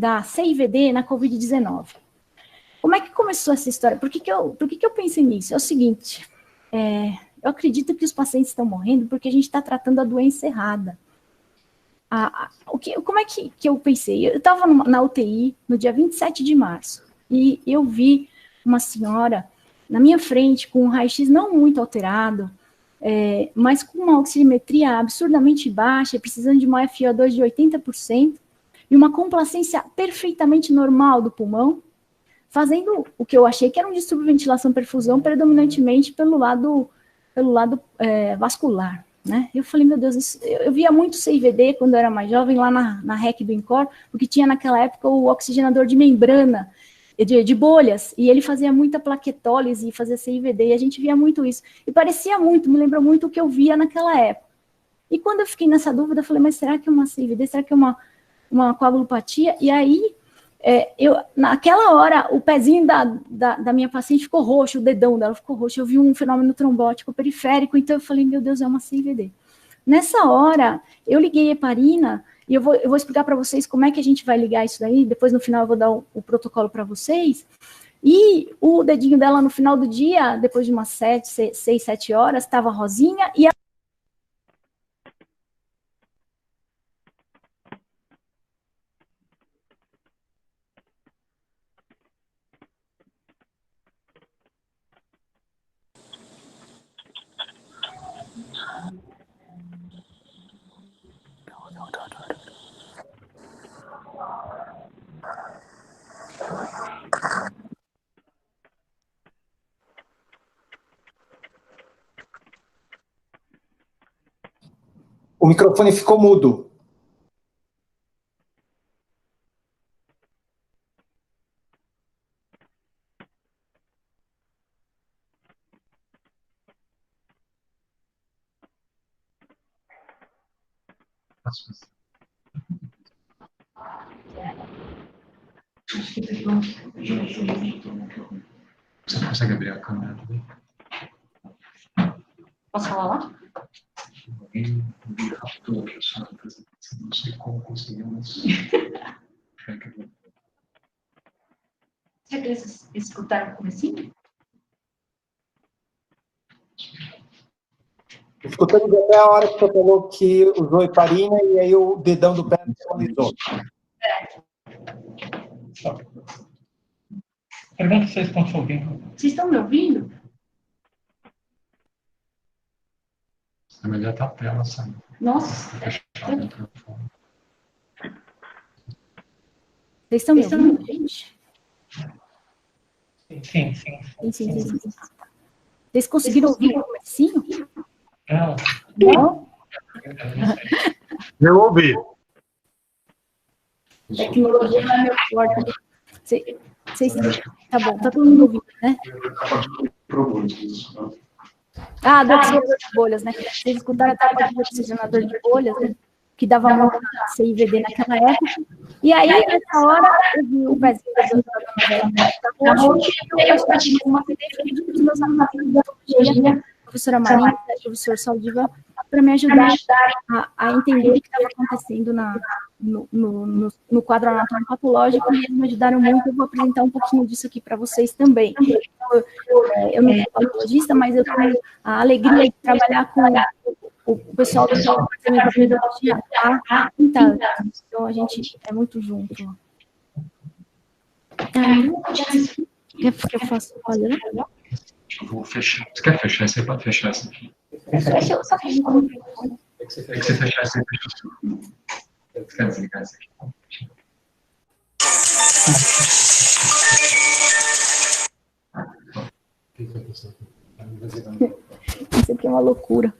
da CIVD na Covid-19. Como é que começou essa história? Por que eu pensei nisso? É o seguinte, eu acredito que os pacientes estão morrendo porque a gente está tratando a doença errada. Como é que eu pensei? Eu estava na UTI no dia 27 de março e eu vi uma senhora na minha frente com um raio-x não muito alterado, mas com uma oximetria absurdamente baixa, precisando de uma FiO2 de 80% e uma complacência perfeitamente normal do pulmão, fazendo o que eu achei que era um distúrbio de ventilação-perfusão predominantemente pelo lado vascular. Né? Eu falei, meu Deus, eu via muito CIVD quando eu era mais jovem, lá na REC do INCOR, porque tinha naquela época o oxigenador de membrana, de bolhas, e ele fazia muita plaquetólise e fazia CIVD, e a gente via muito isso. E parecia muito, me lembrou muito o que eu via naquela época. E quando eu fiquei nessa dúvida, eu falei, mas será que é uma CIVD? Será que é uma coagulopatia? E aí, naquela hora, o pezinho da minha paciente ficou roxo, o dedão dela ficou roxo, eu vi um fenômeno trombótico periférico, então eu falei, meu Deus, é uma CIVD. Nessa hora, eu liguei a heparina, e eu vou explicar para vocês como é que a gente vai ligar isso daí, depois no final eu vou dar o protocolo para vocês, e o dedinho dela no final do dia, depois de umas 6, 7 horas, estava rosinha, e O microfone ficou mudo. Você consegue abrir a câmera também? Posso falar lá? Alguém viu rápido aqui a sua apresentação, não sei como conseguimos. Será que eles escutaram o comecinho? Escutamos até a hora que você falou que usou heparina e aí o dedão do pé visualizou. Pergunta se vocês estão te ouvindo. Vocês estão me ouvindo? É melhor estar a tela, sabe? Nossa. Fechar o microfone. Vocês estão me ouvindo, gente? Sim. Sim. Vocês conseguiram ouvir o comecinho? Não. Eu ouvi. Tecnologia não é meu forte. Tá bom, tá todo mundo ouvindo, né? Do oxigenador de bolhas, né? Vocês escutaram a etapa do oxigenador de bolhas, né? Que dava muito CIVD naquela época. E aí, nessa hora, eu vi o pezinho da dona roxo, eu pratiquei uma CIVD com os meus alunos da biologia, a professora Marina, o professor Saldiva, para me ajudar a entender o que estava acontecendo no quadro anatômico patológico, e eles me ajudaram muito. Eu vou apresentar um pouquinho disso aqui para vocês também. Eu não sou patologista, mas eu tenho a alegria de trabalhar com o pessoal do departamento de biologia há 30 anos. Então, a gente é muito junto. Quer que eu faça? Olha, Eu vou fechar. Você quer fechar? Você pode fechar essa aqui. Deixa eu só fechar o microfone. Tem que você fechar essa aqui. Você quer desligar essa aqui? Isso aqui é uma loucura.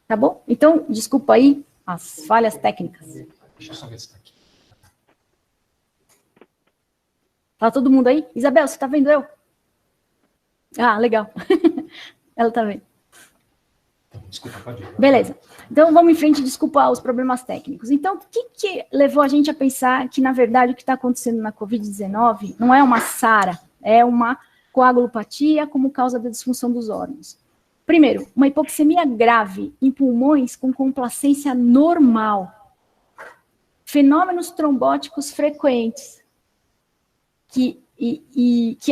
Tá bom? Então, desculpa aí as falhas técnicas. Deixa eu só ver se está aqui. Tá todo mundo aí? Isabel, você tá vendo eu? Ah, legal. Ela tá vendo. Desculpa, pode ir. Beleza. Então, vamos em frente, desculpa os problemas técnicos. Então, o que levou a gente a pensar que, na verdade, o que está acontecendo na Covid-19 não é uma SARA, é uma coagulopatia como causa da disfunção dos órgãos? Primeiro, uma hipoxemia grave em pulmões com complacência normal. fenômenos trombóticos frequentes, que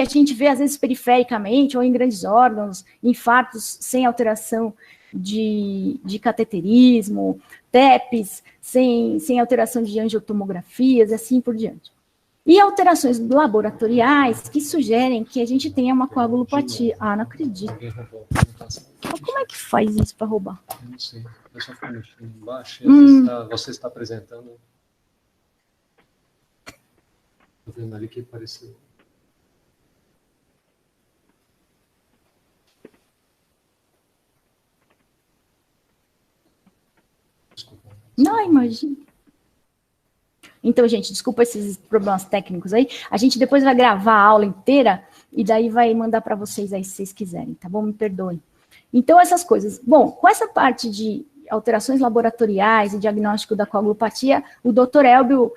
a gente vê, às vezes, perifericamente, ou em grandes órgãos, infartos sem alteração de cateterismo, TEPs sem alteração de angiotomografias, assim por diante. E alterações laboratoriais que sugerem que a gente tenha uma coagulopatia. Ah, não acredito. Mas como é que faz isso para roubar? Eu não sei. Eu só fui mexendo embaixo. Você está apresentando. Estou vendo ali que apareceu. Desculpa. Não, imagina. Então, gente, desculpa esses problemas técnicos aí. A gente depois vai gravar a aula inteira e daí vai mandar para vocês aí, se vocês quiserem, tá bom? Me perdoem. Então, essas coisas. Bom, com essa parte de alterações laboratoriais e diagnóstico da coagulopatia, o doutor Elbio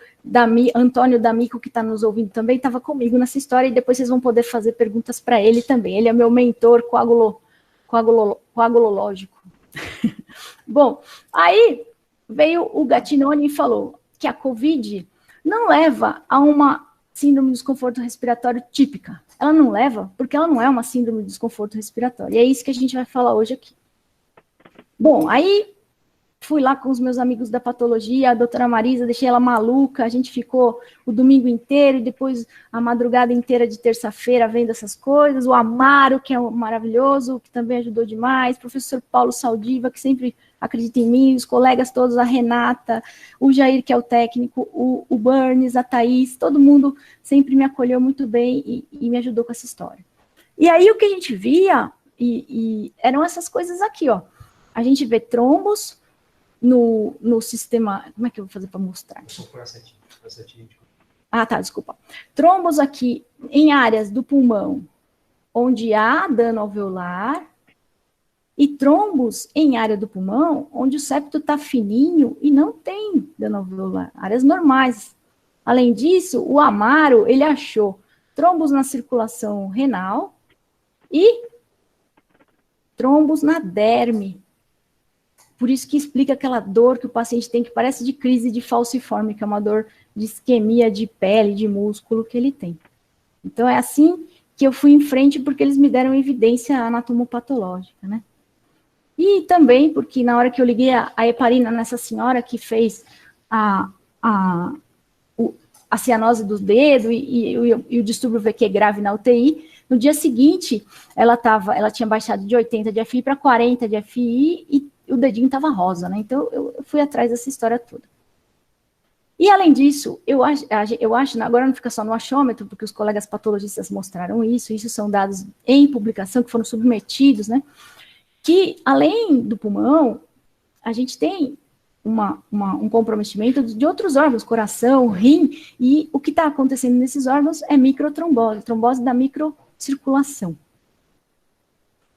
Antônio D'Amico, que está nos ouvindo também, estava comigo nessa história e depois vocês vão poder fazer perguntas para ele também. Ele é meu mentor coagulológico. Bom, aí veio o Gattinoni e falou que a COVID não leva a uma síndrome de desconforto respiratório típica. Ela não leva porque ela não é uma síndrome de desconforto respiratório. E é isso que a gente vai falar hoje aqui. Bom, aí fui lá com os meus amigos da patologia, a doutora Marisa, deixei ela maluca, a gente ficou o domingo inteiro e depois a madrugada inteira de terça-feira vendo essas coisas, o Amaro, que é maravilhoso, que também ajudou demais, o professor Paulo Saldiva, que sempre acredita em mim, os colegas todos, a Renata, o Jair, que é o técnico, o Burns, a Thaís, todo mundo sempre me acolheu muito bem e me ajudou com essa história. E aí o que a gente via, eram essas coisas aqui, ó. A gente vê trombos no sistema... Como é que eu vou fazer para mostrar? Ah, tá, desculpa. Trombos aqui em áreas do pulmão onde há dano alveolar e trombos em área do pulmão onde o septo está fininho e não tem dano alveolar. Áreas normais. Além disso, o Amaro, ele achou trombos na circulação renal e trombos na derme. Por isso que explica aquela dor que o paciente tem, que parece de crise de falciforme, que é uma dor de isquemia de pele, de músculo que ele tem. Então, é assim que eu fui em frente, porque eles me deram evidência anatomopatológica, né? E também porque na hora que eu liguei a heparina nessa senhora que fez a cianose do dedo e o distúrbio VQ grave na UTI, no dia seguinte, ela tinha baixado de 80 de FI para 40 de FI e o dedinho estava rosa, né? Então, eu fui atrás dessa história toda. E, além disso, eu acho, agora não fica só no achômetro, porque os colegas patologistas mostraram isso são dados em publicação que foram submetidos, né? Que, além do pulmão, a gente tem um comprometimento de outros órgãos, coração, rim, e o que está acontecendo nesses órgãos é microtrombose, trombose da microcirculação.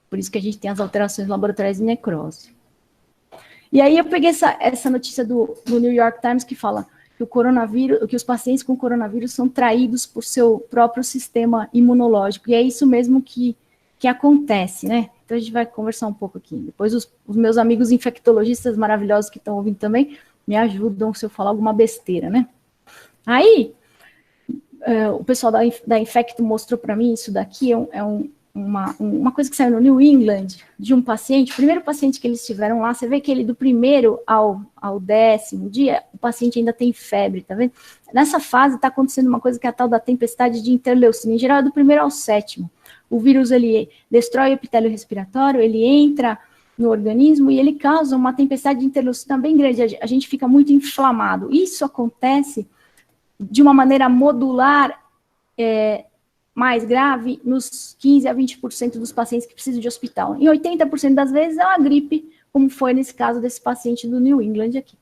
Por isso que a gente tem as alterações laboratoriais de necrose. E aí eu peguei essa notícia do New York Times que fala que o coronavírus, que os pacientes com coronavírus são traídos por seu próprio sistema imunológico. E é isso mesmo que acontece, né? Então a gente vai conversar um pouco aqui. Depois os meus amigos infectologistas maravilhosos que estão ouvindo também me ajudam se eu falar alguma besteira, né? Aí o pessoal da Infecto mostrou para mim isso daqui, uma coisa que saiu no New England, de um paciente, o primeiro paciente que eles tiveram lá, você vê que ele do primeiro ao 10º dia, o paciente ainda tem febre, tá vendo? Nessa fase está acontecendo uma coisa que é a tal da tempestade de interleucina, em geral é do primeiro ao 7º. O vírus, ele destrói o epitélio respiratório, ele entra no organismo e ele causa uma tempestade de interleucina bem grande, a gente fica muito inflamado. Isso acontece de uma maneira modular, mais grave nos 15% a 20% dos pacientes que precisam de hospital. Em 80% das vezes é uma gripe, como foi nesse caso desse paciente do New England aqui.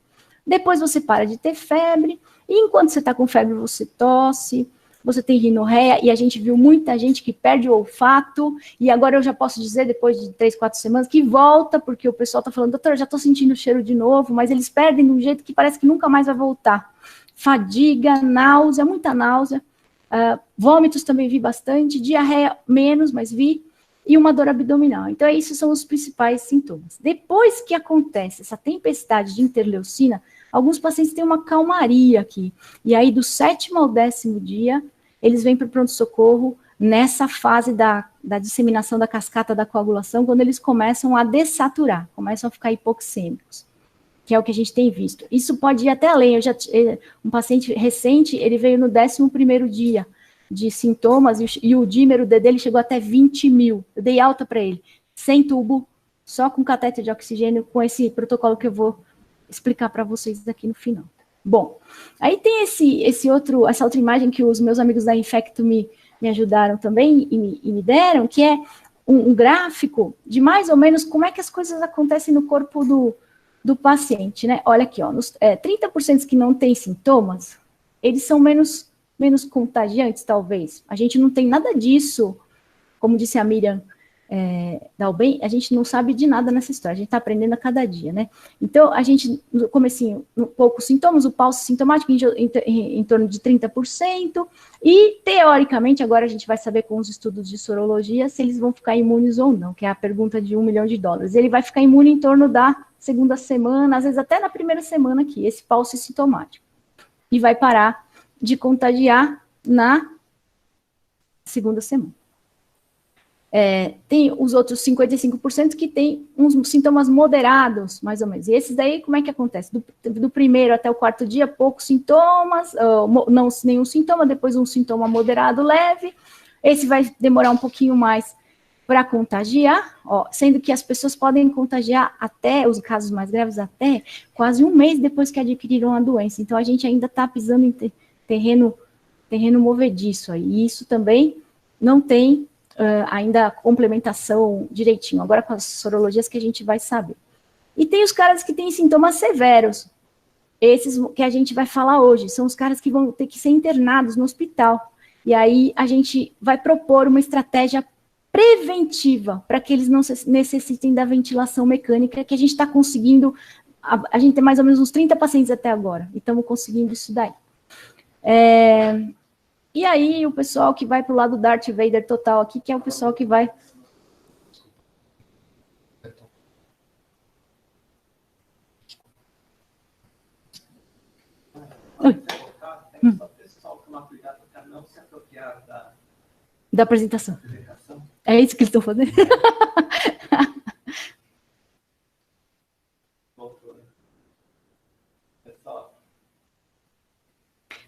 Depois você para de ter febre, e enquanto você está com febre você tosse, você tem rinorreia, e a gente viu muita gente que perde o olfato, e agora eu já posso dizer, depois de 3, 4 semanas, que volta, porque o pessoal está falando, doutor, eu já estou sentindo o cheiro de novo, mas eles perdem de um jeito que parece que nunca mais vai voltar. Fadiga, náusea, muita náusea, vômitos também vi bastante, diarreia menos, mas vi, e uma dor abdominal. Então, esses são os principais sintomas. Depois que acontece essa tempestade de interleucina, Alguns pacientes têm uma calmaria aqui. E aí, do 7º ao 10º dia, eles vêm para o pronto-socorro nessa fase da disseminação da cascata da coagulação, quando eles começam a dessaturar, começam a ficar hipoxêmicos, que é o que a gente tem visto. Isso pode ir até além. Um paciente recente, ele veio no 11º dia de sintomas, e o dímero dele chegou até 20 mil. Eu dei alta para ele, sem tubo, só com catéter de oxigênio, com esse protocolo que eu vou explicar para vocês aqui no final. Bom, aí tem essa outra imagem que os meus amigos da Infecto me ajudaram também e me deram, que é um gráfico de mais ou menos como é que as coisas acontecem no corpo do paciente, né? Olha aqui, ó, 30% que não têm sintomas, eles são menos contagiantes, talvez. A gente não tem nada disso, como disse a Miriam Dalben, a gente não sabe de nada nessa história, a gente está aprendendo a cada dia, né? Então, a gente, no comecinho, poucos sintomas, o pulso sintomático em torno de 30%, e, teoricamente, agora a gente vai saber com os estudos de sorologia se eles vão ficar imunes ou não, que é a pergunta de $1 milhão. Ele vai ficar imune em torno da 2ª semana, às vezes até na 1ª semana aqui, esse pulso sintomático, e vai parar de contagiar na 2ª semana. Tem os outros 55% que tem uns sintomas moderados, mais ou menos. E esses daí, como é que acontece? Do 1º até o 4º dia, poucos sintomas, não nenhum sintoma, depois um sintoma moderado leve. Esse vai demorar um pouquinho mais para contagiar, sendo que as pessoas podem contagiar até, os casos mais graves, até quase um mês depois que adquiriram a doença. Então, a gente ainda está pisando em terreno movediço aí. E isso também não tem ainda a complementação direitinho. Agora com as sorologias que a gente vai saber. E tem os caras que têm sintomas severos. Esses que a gente vai falar hoje. São os caras que vão ter que ser internados no hospital. E aí a gente vai propor uma estratégia preventiva para que eles não necessitem da ventilação mecânica, que a gente está conseguindo. A gente tem mais ou menos uns 30 pacientes até agora. E estamos conseguindo isso daí. E aí, o pessoal que vai para o lado do Darth Vader total aqui, que é o pessoal que vai... Da apresentação. É isso que eles estão fazendo?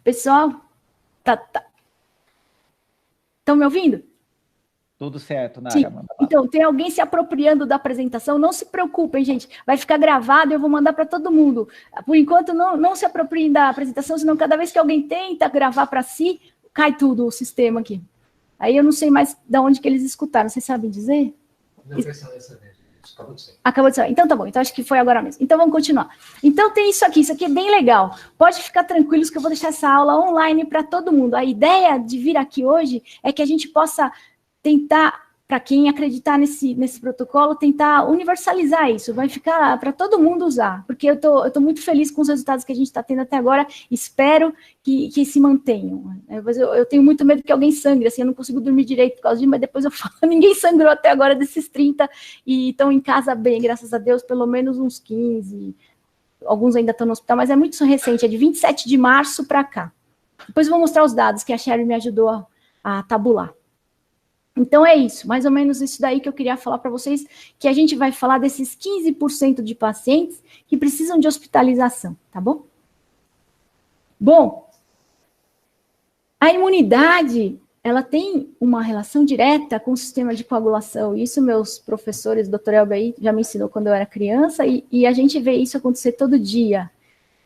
Pessoal, tá. Estão me ouvindo? Tudo certo, Nara. Então, tem alguém se apropriando da apresentação? Não se preocupem, gente. Vai ficar gravado, eu vou mandar para todo mundo. Por enquanto, não se apropriem da apresentação, senão cada vez que alguém tenta gravar para si, cai tudo o sistema aqui. Aí eu não sei mais de onde que eles escutaram. Vocês sabem dizer? Não, essa vez. Acabou de ser. Acabou de ser. Então tá bom, então acho que foi agora mesmo. Então vamos continuar. Então tem isso aqui é bem legal. Pode ficar tranquilos que eu vou deixar essa aula online para todo mundo. A ideia de vir aqui hoje é que a gente possa tentar, para quem acreditar nesse protocolo, tentar universalizar isso. Vai ficar para todo mundo usar, porque eu tô muito feliz com os resultados que a gente está tendo até agora. Espero que se mantenham. Eu tenho muito medo que alguém sangre, assim, eu não consigo dormir direito por causa disso, mas depois eu falo, ninguém sangrou até agora desses 30 e estão em casa bem, graças a Deus, pelo menos uns 15. Alguns ainda estão no hospital, mas é muito recente, é de 27 de março para cá. Depois eu vou mostrar os dados que a Sherry me ajudou a tabular. Então é isso, mais ou menos isso daí que eu queria falar para vocês, que a gente vai falar desses 15% de pacientes que precisam de hospitalização, tá bom? Bom, a imunidade, ela tem uma relação direta com o sistema de coagulação, isso meus professores, Dr. Elber aí, já me ensinou quando eu era criança, e a gente vê isso acontecer todo dia.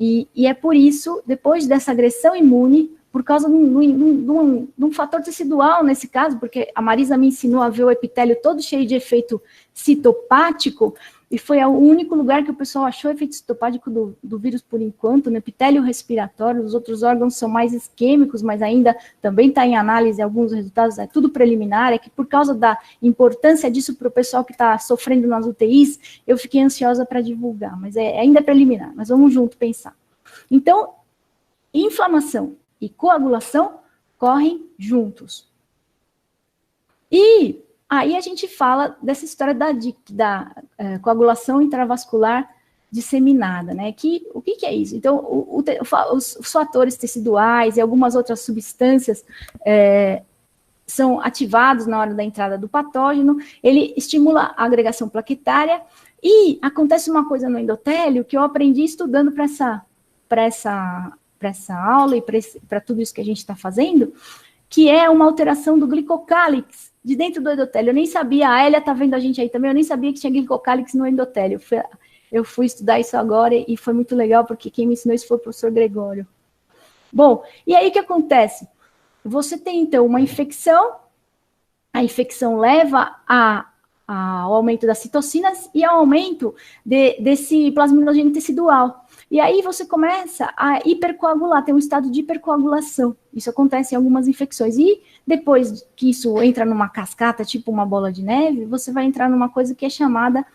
E é por isso, depois dessa agressão imune, por causa de um fator tecidual nesse caso, porque a Marisa me ensinou a ver o epitélio todo cheio de efeito citopático, e foi o único lugar que o pessoal achou efeito citopático do vírus por enquanto, no epitélio respiratório. Os outros órgãos são mais isquêmicos, mas ainda também está em análise alguns resultados, é tudo preliminar, é que por causa da importância disso para o pessoal que está sofrendo nas UTIs, eu fiquei ansiosa para divulgar, mas ainda é preliminar, mas vamos junto pensar. Então, inflamação e coagulação correm juntos. E aí a gente fala dessa história da coagulação intravascular disseminada, né? O que é isso? Então, os fatores teciduais e algumas outras substâncias são ativados na hora da entrada do patógeno, ele estimula a agregação plaquetária, e acontece uma coisa no endotélio que eu aprendi estudando para essa aula e para tudo isso que a gente está fazendo, que é uma alteração do glicocálix de dentro do endotélio. Eu nem sabia, a Elia está vendo a gente aí também, eu nem sabia que tinha glicocálix no endotélio. Eu fui estudar isso agora e foi muito legal, porque quem me ensinou isso foi o professor Gregório. Bom, e aí o que acontece? Você tem, então, uma infecção, a infecção leva ao aumento das citocinas e ao aumento desse plasminogênio tecidual. E aí você começa a hipercoagular, tem um estado de hipercoagulação. Isso acontece em algumas infecções. E depois que isso entra numa cascata, tipo uma bola de neve, você vai entrar numa coisa que é chamada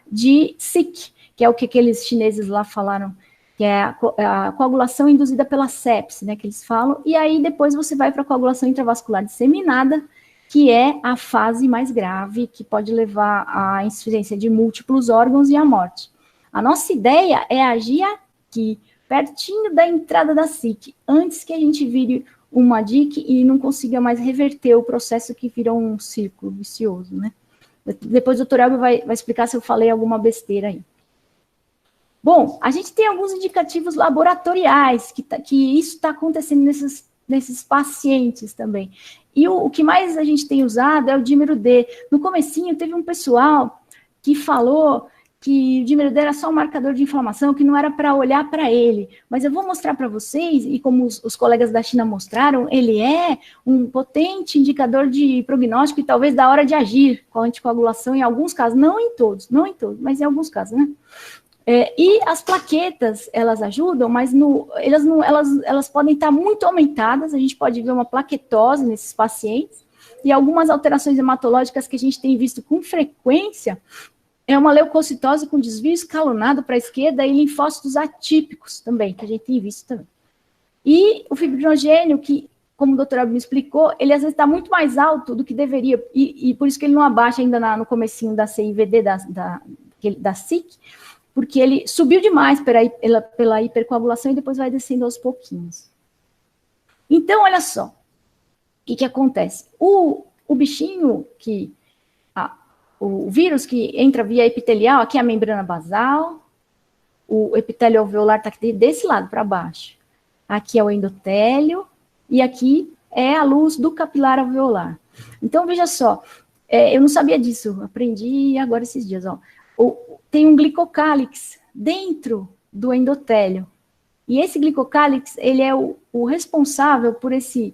de SIC, que é o que aqueles chineses lá falaram, que é a coagulação induzida pela sepse, né, que eles falam. E aí depois você vai para a coagulação intravascular disseminada, que é a fase mais grave, que pode levar à insuficiência de múltiplos órgãos e à morte. A nossa ideia é agir aqui, pertinho da entrada da SIC, antes que a gente vire uma DIC e não consiga mais reverter o processo que virou um círculo vicioso, né? Depois o doutor Elber vai explicar se eu falei alguma besteira aí. Bom, a gente tem alguns indicativos laboratoriais que isso está acontecendo nesses pacientes também. E o que mais a gente tem usado é o dímero D. No comecinho teve um pessoal que falou que o dímero D era só um marcador de inflamação, que não era para olhar para ele. Mas eu vou mostrar para vocês, e como os colegas da China mostraram, ele é um potente indicador de prognóstico e talvez da hora de agir com a anticoagulação em alguns casos, não em todos, mas em alguns casos, né? E as plaquetas, elas ajudam, mas elas podem estar muito aumentadas, a gente pode ver uma plaquetose nesses pacientes, e algumas alterações hematológicas que a gente tem visto com frequência, é uma leucocitose com desvio escalonado para a esquerda e linfócitos atípicos também, que a gente tem visto também. E o fibrinogênio, que, como o doutor Elber me explicou, ele às vezes está muito mais alto do que deveria, e por isso que ele não abaixa ainda no comecinho da CIVD, da SIC, porque ele subiu demais pela hipercoagulação e depois vai descendo aos pouquinhos. Então, olha só, o que acontece? O bichinho o vírus que entra via epitelial, aqui é a membrana basal, o epitélio alveolar está desse lado para baixo. Aqui é o endotélio e aqui é a luz do capilar alveolar. Então, veja só, eu não sabia disso, aprendi agora esses dias, ó. Tem um glicocálix dentro do endotélio. E esse glicocálix, ele é o responsável por esse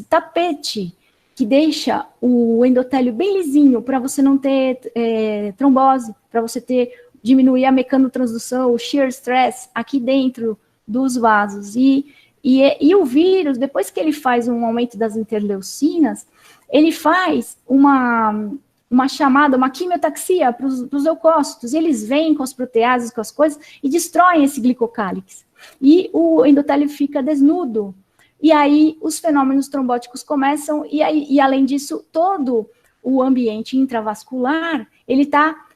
tapete que deixa o endotélio bem lisinho para você não ter trombose, para você diminuir a mecanotransdução, o shear stress aqui dentro dos vasos. E o vírus, depois que ele faz um aumento das interleucinas, ele faz uma chamada, uma quimiotaxia para os leucócitos, e eles vêm com as proteases, com as coisas, e destroem esse glicocálix. E o endotélio fica desnudo. E aí os fenômenos trombóticos começam, e além disso, todo o ambiente intravascular, ele está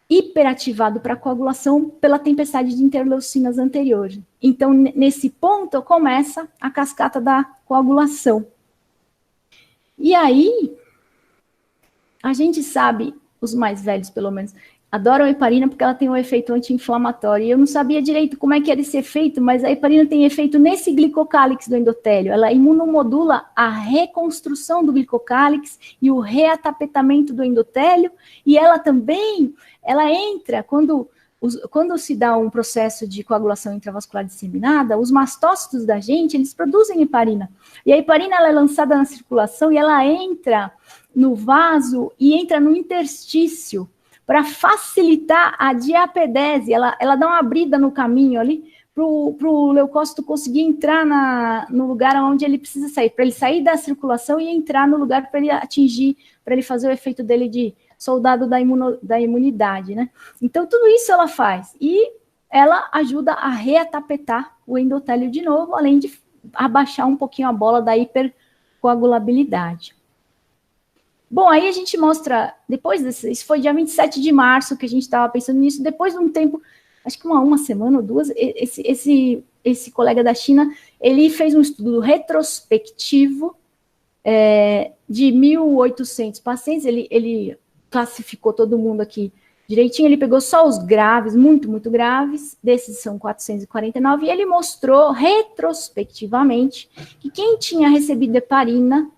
hiperativado para coagulação pela tempestade de interleucinas anterior. Então, nesse ponto, começa a cascata da coagulação. E aí, a gente sabe, os mais velhos pelo menos, adoram a heparina porque ela tem um efeito anti-inflamatório. E eu não sabia direito como é que era esse efeito, mas a heparina tem efeito nesse glicocálix do endotélio. Ela imunomodula a reconstrução do glicocálix e o reatapetamento do endotélio. E ela também, ela entra, quando se dá um processo de coagulação intravascular disseminada, os mastócitos da gente, eles produzem heparina. E a heparina, ela é lançada na circulação e ela entra no vaso e entra no interstício, para facilitar a diapedese, ela dá uma abrida no caminho ali, para o leucócito conseguir entrar no lugar onde ele precisa sair, para ele sair da circulação e entrar no lugar para ele atingir, para ele fazer o efeito dele de soldado da imunidade, né? Então, tudo isso ela faz, e ela ajuda a reatapetar o endotélio de novo, além de abaixar um pouquinho a bola da hipercoagulabilidade. Bom, aí a gente mostra, depois isso foi dia 27 de março que a gente estava pensando nisso, depois de um tempo, acho que uma semana ou duas, esse colega da China, ele fez um estudo retrospectivo de 1.800 pacientes, ele classificou todo mundo aqui direitinho, ele pegou só os graves, muito, muito graves, desses são 449, e ele mostrou retrospectivamente que quem tinha recebido heparina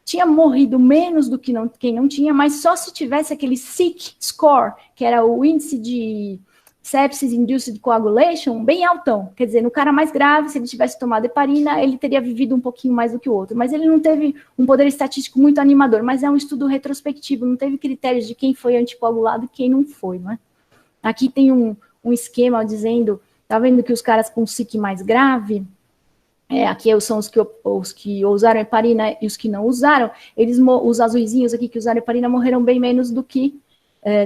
tinha morrido menos do que quem não tinha, mas só se tivesse aquele SIC score, que era o índice de sepsis induced coagulation, bem altão. Quer dizer, no cara mais grave, se ele tivesse tomado heparina, ele teria vivido um pouquinho mais do que o outro. Mas ele não teve um poder estatístico muito animador, mas é um estudo retrospectivo, não teve critérios de quem foi anticoagulado e quem não foi, não é? Aqui tem um esquema dizendo, tá vendo que os caras com SIC mais grave, aqui são os que usaram heparina e os que não usaram, os azuizinhos aqui que usaram heparina morreram bem menos do que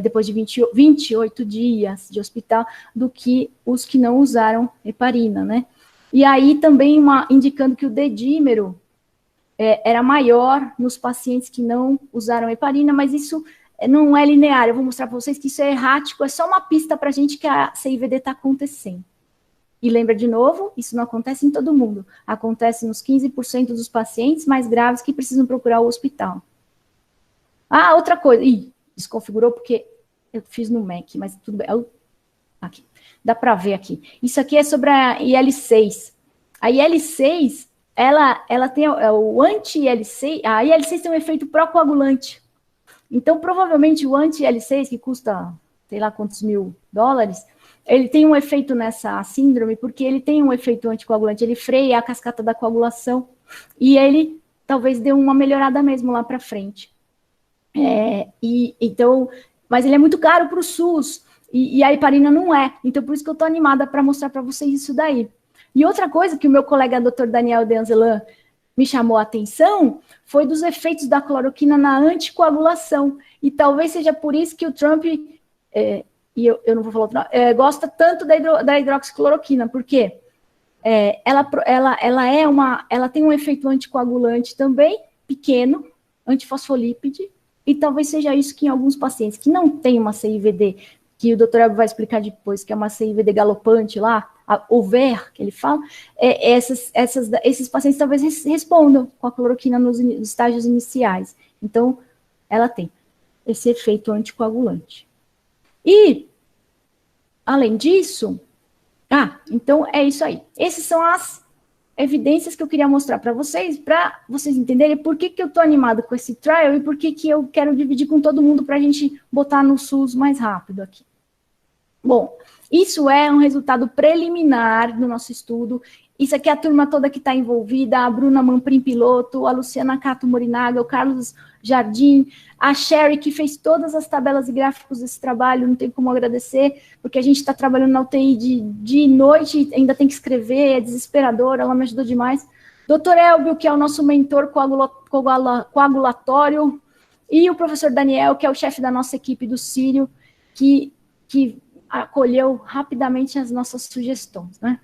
depois de 28 dias de hospital, do que os que não usaram heparina, né? E aí também indicando que o D-dímero era maior nos pacientes que não usaram heparina, mas isso não é linear. Eu vou mostrar para vocês que isso é errático, é só uma pista para a gente que a CIVD está acontecendo. E lembra de novo, isso não acontece em todo mundo. Acontece nos 15% dos pacientes mais graves que precisam procurar o hospital. Ah, outra coisa. Desconfigurou porque eu fiz no Mac, mas tudo bem. Aqui, dá para ver aqui. Isso aqui é sobre a IL-6. A IL-6, ela tem o anti-IL-6, a IL-6 tem um efeito pró-coagulante. Então, provavelmente, o anti-IL-6, que custa, sei lá quantos $1.000, ele tem um efeito nessa síndrome, porque ele tem um efeito anticoagulante, ele freia a cascata da coagulação, e ele talvez dê uma melhorada mesmo lá para frente. Então, mas ele é muito caro para o SUS, e a heparina não é. Então, por isso que eu estou animada para mostrar para vocês isso daí. E outra coisa que o meu colega Dr. Daniel Denzelan me chamou a atenção foi dos efeitos da cloroquina na anticoagulação. E talvez seja por isso que o Trump, e eu não vou falar outro nome, gosta tanto da hidroxicloroquina, porque ela tem um efeito anticoagulante também, pequeno, antifosfolípide, e talvez seja isso que em alguns pacientes que não têm uma CIVD, que o doutor Elber vai explicar depois, que é uma CIVD galopante lá, o VER, que ele fala, esses pacientes talvez respondam com a cloroquina nos estágios iniciais. Então, ela tem esse efeito anticoagulante. E, além disso, então é isso aí. Essas são as evidências que eu queria mostrar para vocês entenderem por que eu estou animada com esse trial e por que eu quero dividir com todo mundo para a gente botar no SUS mais rápido aqui. Bom, isso é um resultado preliminar do nosso estudo. Isso aqui é a turma toda que está envolvida, a Bruna Manprim Piloto, a Luciana Cato Morinaga, o Carlos Jardim, a Sherry, que fez todas as tabelas e gráficos desse trabalho, não tem como agradecer, porque a gente está trabalhando na UTI de noite, ainda tem que escrever, é desesperador, ela me ajudou demais. Dr. Elbio, que é o nosso mentor coagulatório, e o professor Daniel, que é o chefe da nossa equipe do Sírio, que acolheu rapidamente as nossas sugestões, né?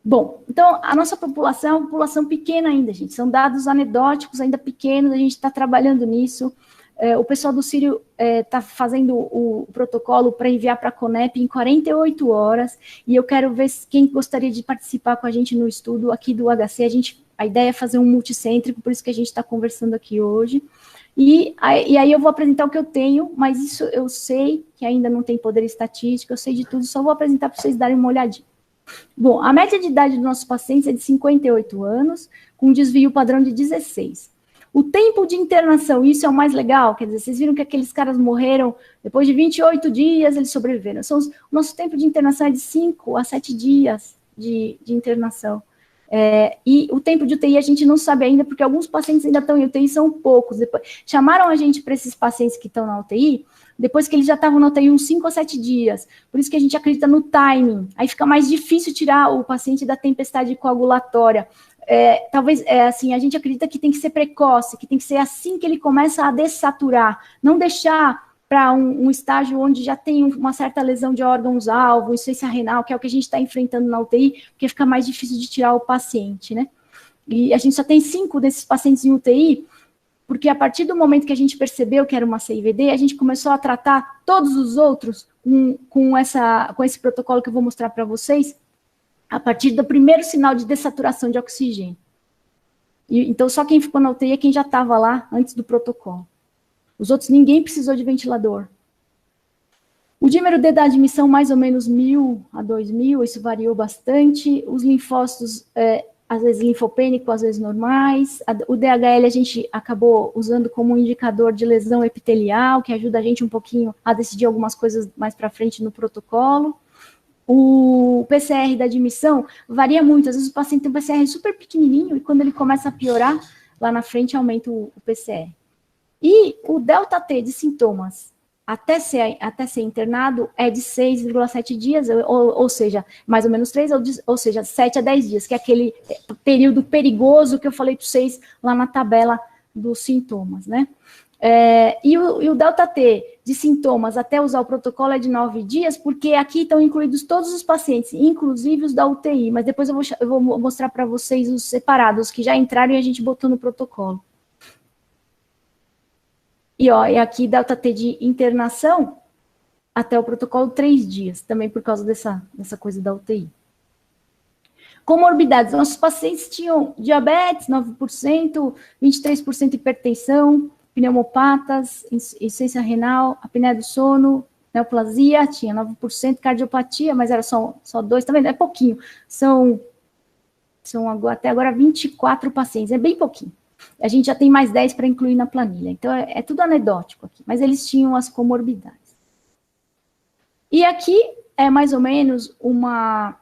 Bom, então, a nossa população é uma população pequena ainda, gente. São dados anedóticos, ainda pequenos, a gente está trabalhando nisso. O pessoal do Sírio está fazendo o protocolo para enviar para a CONEP em 48 horas, e eu quero ver quem gostaria de participar com a gente no estudo aqui do HC. A ideia é fazer um multicêntrico, por isso que a gente está conversando aqui hoje. E aí eu vou apresentar o que eu tenho, mas isso eu sei que ainda não tem poder estatístico, eu sei de tudo, só vou apresentar para vocês darem uma olhadinha. Bom, a média de idade dos nossos pacientes é de 58 anos, com um desvio padrão de 16. O tempo de internação, isso é o mais legal, quer dizer, vocês viram que aqueles caras morreram depois de 28 dias, eles sobreviveram. O nosso tempo de internação é de 5 a 7 dias de internação. E o tempo de UTI a gente não sabe ainda, porque alguns pacientes ainda estão em UTI, são poucos. Chamaram a gente para esses pacientes que estão na UTI, depois que eles já estavam na UTI uns 5 a 7 dias. Por isso que a gente acredita no timing. Aí fica mais difícil tirar o paciente da tempestade coagulatória. Talvez, assim, a gente acredita que tem que ser precoce, que tem que ser assim que ele começa a dessaturar. Não deixar para um estágio onde já tem uma certa lesão de órgãos-alvo, insuficiência renal, que é o que a gente está enfrentando na UTI, porque fica mais difícil de tirar o paciente, né? E a gente só tem 5 desses pacientes em UTI, porque a partir do momento que a gente percebeu que era uma CIVD, a gente começou a tratar todos os outros com esse protocolo que eu vou mostrar para vocês, a partir do primeiro sinal de dessaturação de oxigênio. Então, só quem ficou na UTI é quem já estava lá antes do protocolo. Os outros, ninguém precisou de ventilador. O dímero D da admissão, mais ou menos 1.000 a 2.000, isso variou bastante. Os linfócitos, às vezes linfopênico, às vezes normais. O DHL a gente acabou usando como um indicador de lesão epitelial, que ajuda a gente um pouquinho a decidir algumas coisas mais para frente no protocolo. O PCR da admissão varia muito. Às vezes o paciente tem um PCR super pequenininho e quando ele começa a piorar, lá na frente aumenta o PCR. E o delta T de sintomas até ser internado é de 6,7 dias, ou seja, mais ou menos 3, ou seja, 7 a 10 dias, que é aquele período perigoso que eu falei para vocês lá na tabela dos sintomas, né? E o delta T de sintomas até usar o protocolo é de 9 dias, porque aqui estão incluídos todos os pacientes, inclusive os da UTI, mas depois eu vou mostrar para vocês os separados, que já entraram e a gente botou no protocolo. E aqui delta T de internação até o protocolo 3 dias, também por causa dessa coisa da UTI. Comorbidades, nossos pacientes tinham diabetes, 9%, 23% hipertensão, pneumopatas, insuficiência renal, apneia do sono, neoplasia, tinha 9%, cardiopatia, mas era só 2, também é pouquinho, são até agora 24 pacientes, é bem pouquinho. A gente já tem mais 10 para incluir na planilha, então é tudo anedótico aqui, mas eles tinham as comorbidades. E aqui é mais ou menos uma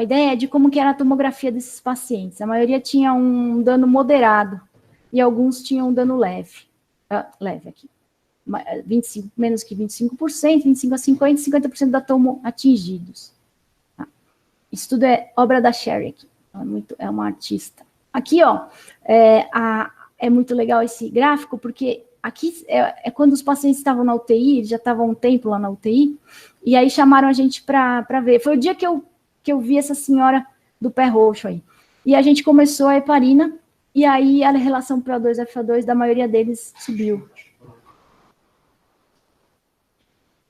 ideia de como que era a tomografia desses pacientes. A maioria tinha um dano moderado e alguns tinham um dano leve. Leve aqui. 25, menos que 25%, 25 a 50%, 50% da tomo atingidos. Tá? Isso tudo é obra da Sherry aqui. É uma artista. Aqui, é muito legal esse gráfico, porque aqui é quando os pacientes estavam na UTI, já estavam um tempo lá na UTI, e aí chamaram a gente para ver. Foi o dia que eu vi essa senhora do pé roxo aí. E a gente começou a heparina, e aí a relação PO2-FO2 da maioria deles subiu.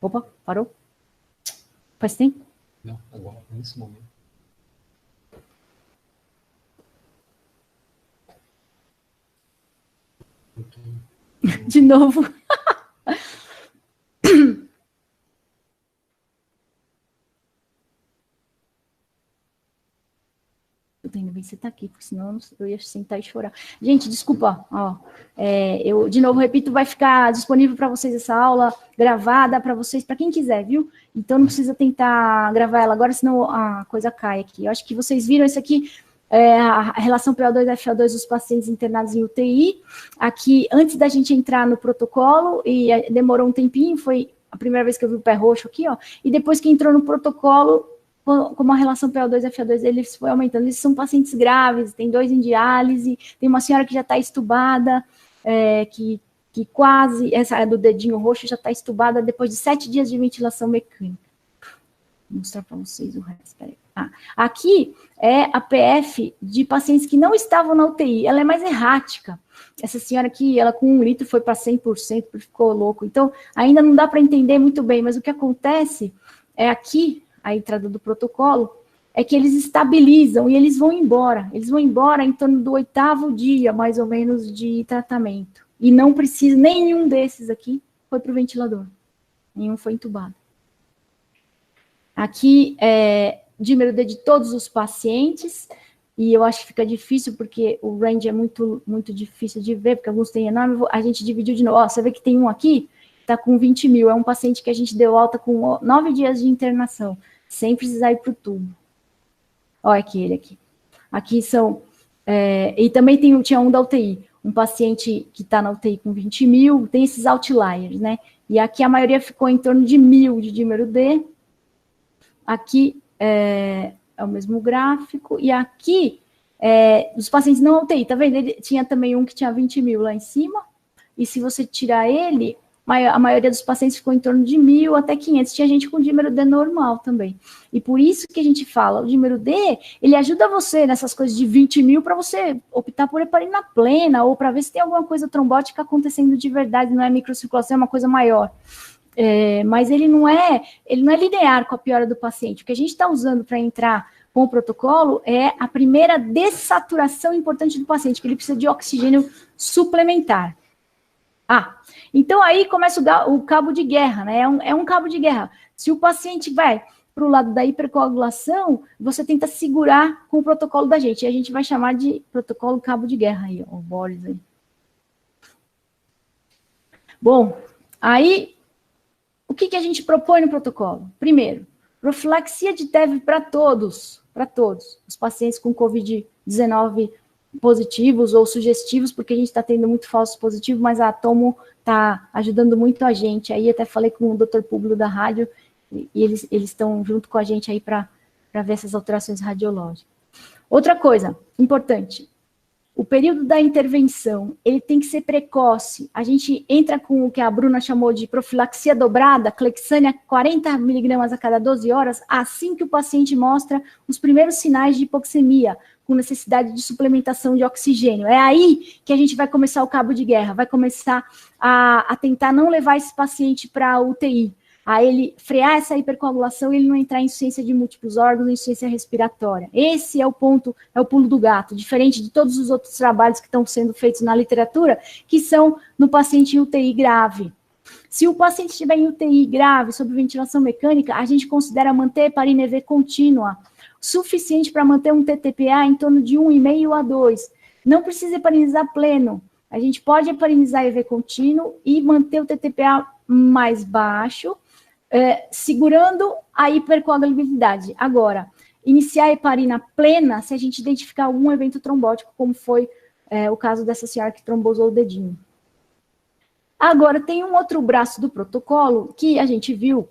Opa, parou? Faz tempo? Não, agora, nesse momento. De novo. Ainda bem que você está aqui, porque senão eu ia sentar e chorar. Gente, desculpa, eu de novo repito, vai ficar disponível para vocês essa aula gravada para vocês, para quem quiser, viu? Então não precisa tentar gravar ela agora, senão a coisa cai aqui. Eu acho que vocês viram isso aqui, a relação PO2-FO2 dos pacientes internados em UTI. Aqui, antes da gente entrar no protocolo, e demorou um tempinho, foi a primeira vez que eu vi o pé roxo aqui, e depois que entrou no protocolo, como a relação PO2-FO2, eles foi aumentando. Eles são pacientes graves, tem 2 em diálise, tem uma senhora que já está estubada, que quase, essa área do dedinho roxo já está estubada depois de 7 dias de ventilação mecânica. Vou mostrar para vocês o resto, peraí. Aqui é a PF de pacientes que não estavam na UTI, ela é mais errática. Essa senhora aqui, ela com 1 litro foi para 100%, ficou louco. Então, ainda não dá para entender muito bem, mas o que acontece é aqui, a entrada do protocolo, é que eles estabilizam e eles vão embora. Eles vão embora em torno do 8º dia, mais ou menos, de tratamento. E não precisa, nenhum desses aqui foi para o ventilador. Nenhum foi entubado. Aqui é dímero D de todos os pacientes, e eu acho que fica difícil, porque o range é muito, muito difícil de ver, porque alguns têm enorme, a gente dividiu de novo. Você vê que tem um aqui, está com 20 mil, é um paciente que a gente deu alta com 9 dias de internação, sem precisar ir para o tubo. Olha aquele aqui. Aqui são... e também tinha um da UTI, um paciente que está na UTI com 20 mil, tem esses outliers, né? E aqui a maioria ficou em torno de 1.000 de dímero D. Aqui é o mesmo gráfico. E aqui, os pacientes não UTI, tá vendo? Ele tinha também um que tinha 20 mil lá em cima. E se você tirar ele, a maioria dos pacientes ficou em torno de 1.000 até 500. Tinha gente com dímero D normal também. E por isso que a gente fala, o dímero D, ele ajuda você nessas coisas de 20.000 para você optar por heparina plena ou para ver se tem alguma coisa trombótica acontecendo de verdade, não é microcirculação, é uma coisa maior. Mas ele não é linear com a piora do paciente. O que a gente está usando para entrar com o protocolo é a primeira dessaturação importante do paciente, que ele precisa de oxigênio suplementar. Então aí começa o cabo de guerra, né? É um cabo de guerra. Se o paciente vai para o lado da hipercoagulação, você tenta segurar com o protocolo da gente. E a gente vai chamar de protocolo cabo de guerra aí, ó, o Boris aí. Bom, aí o que a gente propõe no protocolo? Primeiro, profilaxia de TEV para todos os pacientes com COVID-19 positivos ou sugestivos, porque a gente está tendo muito falso positivo, mas a Tomo está ajudando muito a gente. Aí até falei com o Dr. Públio da rádio, e eles estão junto com a gente aí para ver essas alterações radiológicas. Outra coisa importante, o período da intervenção, ele tem que ser precoce. A gente entra com o que a Bruna chamou de profilaxia dobrada, Clexane 40 mg a cada 12 horas, assim que o paciente mostra os primeiros sinais de hipoxemia, com necessidade de suplementação de oxigênio. É aí que a gente vai começar o cabo de guerra, vai começar a tentar não levar esse paciente para a UTI, a ele frear essa hipercoagulação e ele não entrar em insuficiência de múltiplos órgãos, insuficiência respiratória. Esse é o ponto, é o pulo do gato, diferente de todos os outros trabalhos que estão sendo feitos na literatura, que são no paciente em UTI grave. Se o paciente estiver em UTI grave, sob ventilação mecânica, a gente considera manter heparina EV contínua, suficiente para manter um TTPA em torno de 1,5 a 2. Não precisa heparinizar pleno. A gente pode heparinizar EV contínuo e manter o TTPA mais baixo, segurando a hipercoagulabilidade. Agora, iniciar a heparina plena se a gente identificar algum evento trombótico, como foi o caso dessa senhora que trombosou o dedinho. Agora, tem um outro braço do protocolo que a gente viu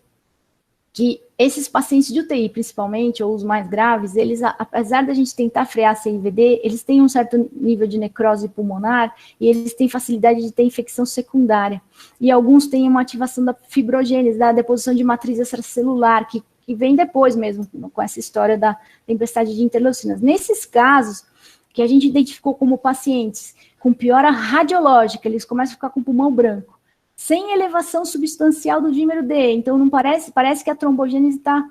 que esses pacientes de UTI, principalmente, ou os mais graves, eles, apesar da gente tentar frear a CIVD, eles têm um certo nível de necrose pulmonar e eles têm facilidade de ter infecção secundária. E alguns têm uma ativação da fibrogênese, da deposição de matriz extracelular, que vem depois mesmo, com essa história da tempestade de interleucinas. Nesses casos, que a gente identificou como pacientes com piora radiológica, eles começam a ficar com pulmão branco, sem elevação substancial do dímero D, então não parece que a trombogênese está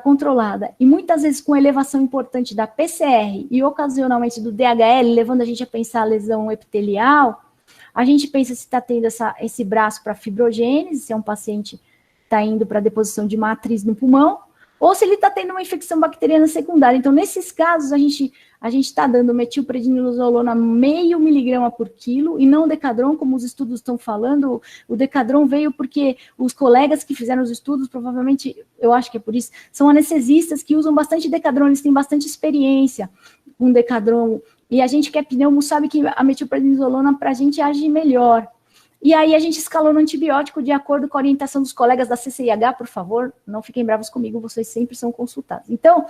controlada. E muitas vezes com elevação importante da PCR e ocasionalmente do DHL, levando a gente a pensar a lesão epitelial, a gente pensa se está tendo esse braço para fibrogênese, se é um paciente que está indo para deposição de matriz no pulmão, ou se ele está tendo uma infecção bacteriana secundária. Então, nesses casos, a gente está dando metilprednisolona 0,5 mg por quilo e não decadron, como os estudos estão falando. O decadron veio porque os colegas que fizeram os estudos, provavelmente, eu acho que é por isso, são anestesistas que usam bastante decadron, eles têm bastante experiência com decadron. E a gente que é pneumo sabe que a metilprednisolona para a gente age melhor. E aí a gente escalou no antibiótico de acordo com a orientação dos colegas da CCIH, por favor, não fiquem bravos comigo, vocês sempre são consultados. Então,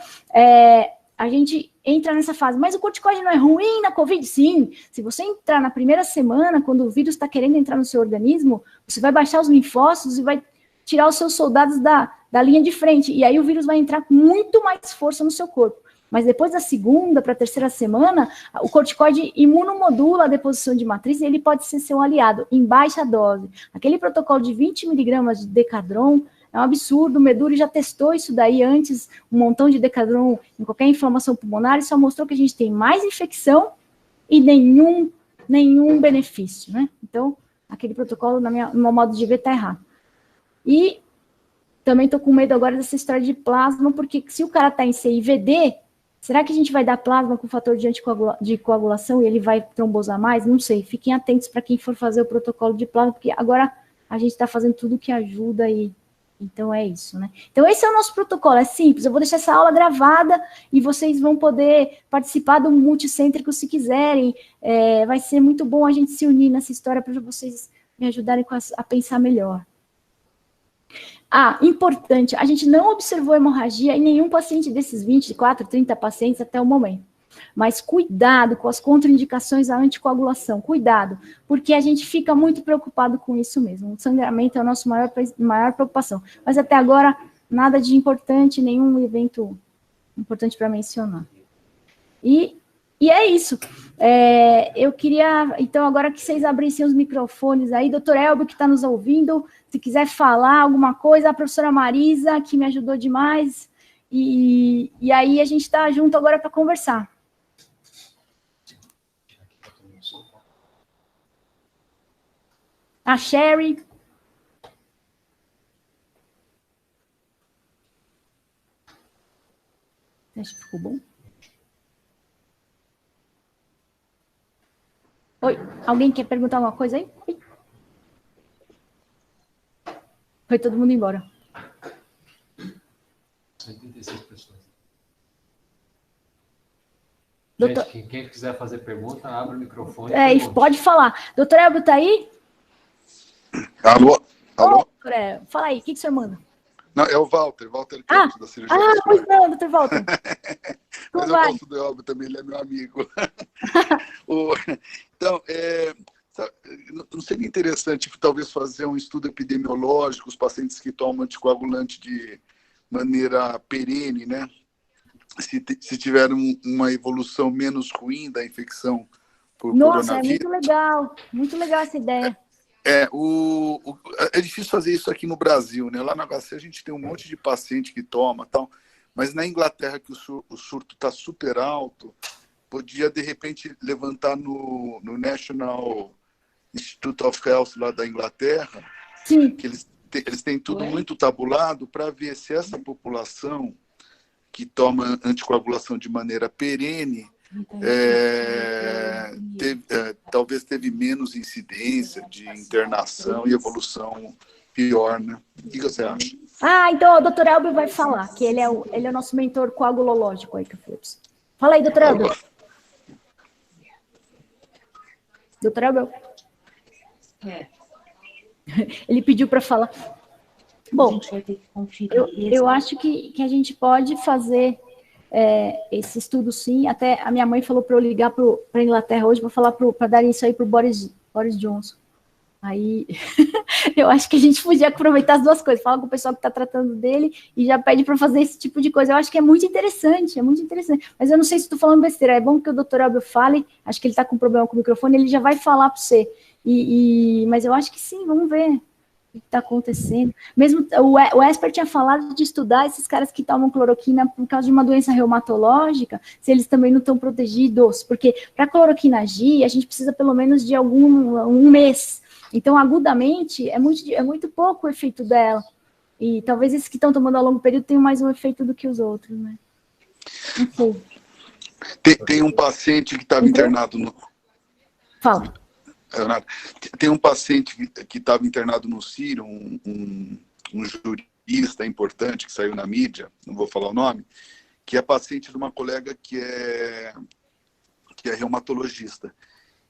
a gente entra nessa fase, mas o corticoide não é ruim na COVID? Sim. Se você entrar na primeira semana, quando o vírus está querendo entrar no seu organismo, você vai baixar os linfócitos e vai tirar os seus soldados da linha de frente, e aí o vírus vai entrar com muito mais força no seu corpo. Mas depois da segunda para a terceira semana, o corticoide imunomodula a deposição de matriz e ele pode ser seu aliado em baixa dose. Aquele protocolo de 20 mg de decadron é um absurdo, o Meduri já testou isso daí antes, um montão de decadron em qualquer inflamação pulmonar e só mostrou que a gente tem mais infecção e nenhum benefício, né? Então, aquele protocolo, no meu modo de ver, está errado. E também estou com medo agora dessa história de plasma, porque se o cara está em CIVD, será que a gente vai dar plasma com fator de coagulação e ele vai trombosar mais? Não sei, fiquem atentos para quem for fazer o protocolo de plasma, porque agora a gente está fazendo tudo que ajuda e então é isso, né? Então esse é o nosso protocolo, é simples, eu vou deixar essa aula gravada e vocês vão poder participar do multicêntrico se quiserem, vai ser muito bom a gente se unir nessa história para vocês me ajudarem a pensar melhor. Importante, a gente não observou hemorragia em nenhum paciente desses 24, 30 pacientes até o momento. Mas cuidado com as contraindicações à anticoagulação, cuidado, porque a gente fica muito preocupado com isso mesmo. O sangramento é a nossa maior preocupação. Mas até agora, nada de importante, nenhum evento importante para mencionar. E é isso. Eu queria, então, agora que vocês abrissem os microfones aí, doutor Elbio, que está nos ouvindo, se quiser falar alguma coisa, a professora Marisa, que me ajudou demais, e aí a gente está junto agora para conversar. A Sherry. Acho que ficou bom. Oi, alguém quer perguntar alguma coisa aí? Oi. Foi todo mundo embora. 86 pessoas. Doutor... Gente, quem quiser fazer pergunta, abre o microfone. Pode falar. Doutor Elbio está aí? Alô? Alô? Fala aí, o que o senhor manda? Não, é o Walter Campos, da cirurgia. Pois não, doutor Walter. Mas eu gosto do Elbio também, ele é meu amigo. Então, não seria interessante talvez fazer um estudo epidemiológico, os pacientes que tomam anticoagulante de maneira perene, né? Se tiver uma evolução menos ruim da infecção por coronavírus. Nossa, é muito legal essa ideia. É difícil fazer isso aqui no Brasil, né? Lá na HC a gente tem um monte de paciente que toma, tal, mas na Inglaterra, que o surto está super alto, podia, de repente, levantar no National Institute of Health lá da Inglaterra, Sim. Que eles têm tudo muito tabulado para ver se essa população que toma anticoagulação de maneira perene talvez teve menos incidência de internação e evolução pior, né? O que você acha? Então o doutor Elbio vai falar, que ele é o nosso mentor coagulológico aí que eu falei. Fala aí, doutor Elbio. Doutor Elbio. Ele pediu para falar. Bom, eu acho que a gente pode fazer esse estudo, sim. Até a minha mãe falou para eu ligar para a Inglaterra hoje para dar isso aí para o Boris Johnson. Aí, eu acho que a gente podia aproveitar as duas coisas. Fala com o pessoal que está tratando dele e já pede para fazer esse tipo de coisa. Eu acho que é muito interessante. Mas eu não sei se estou falando besteira. É bom que o doutor Elbio fale. Acho que ele está com problema com o microfone. Ele já vai falar para você. Mas eu acho que sim, vamos ver o que está acontecendo. Mesmo o Esper tinha falado de estudar esses caras que tomam cloroquina por causa de uma doença reumatológica, se eles também não estão protegidos, porque para a cloroquina agir, a gente precisa pelo menos de um mês. Então, agudamente, é muito pouco o efeito dela. E talvez esses que estão tomando a longo período tenham mais um efeito do que os outros, né? Não sei. Tem um paciente que estava internado no... Fala. Tem um paciente que estava internado no Sírio, um jurista importante que saiu na mídia, não vou falar o nome, que é paciente de uma colega que é reumatologista.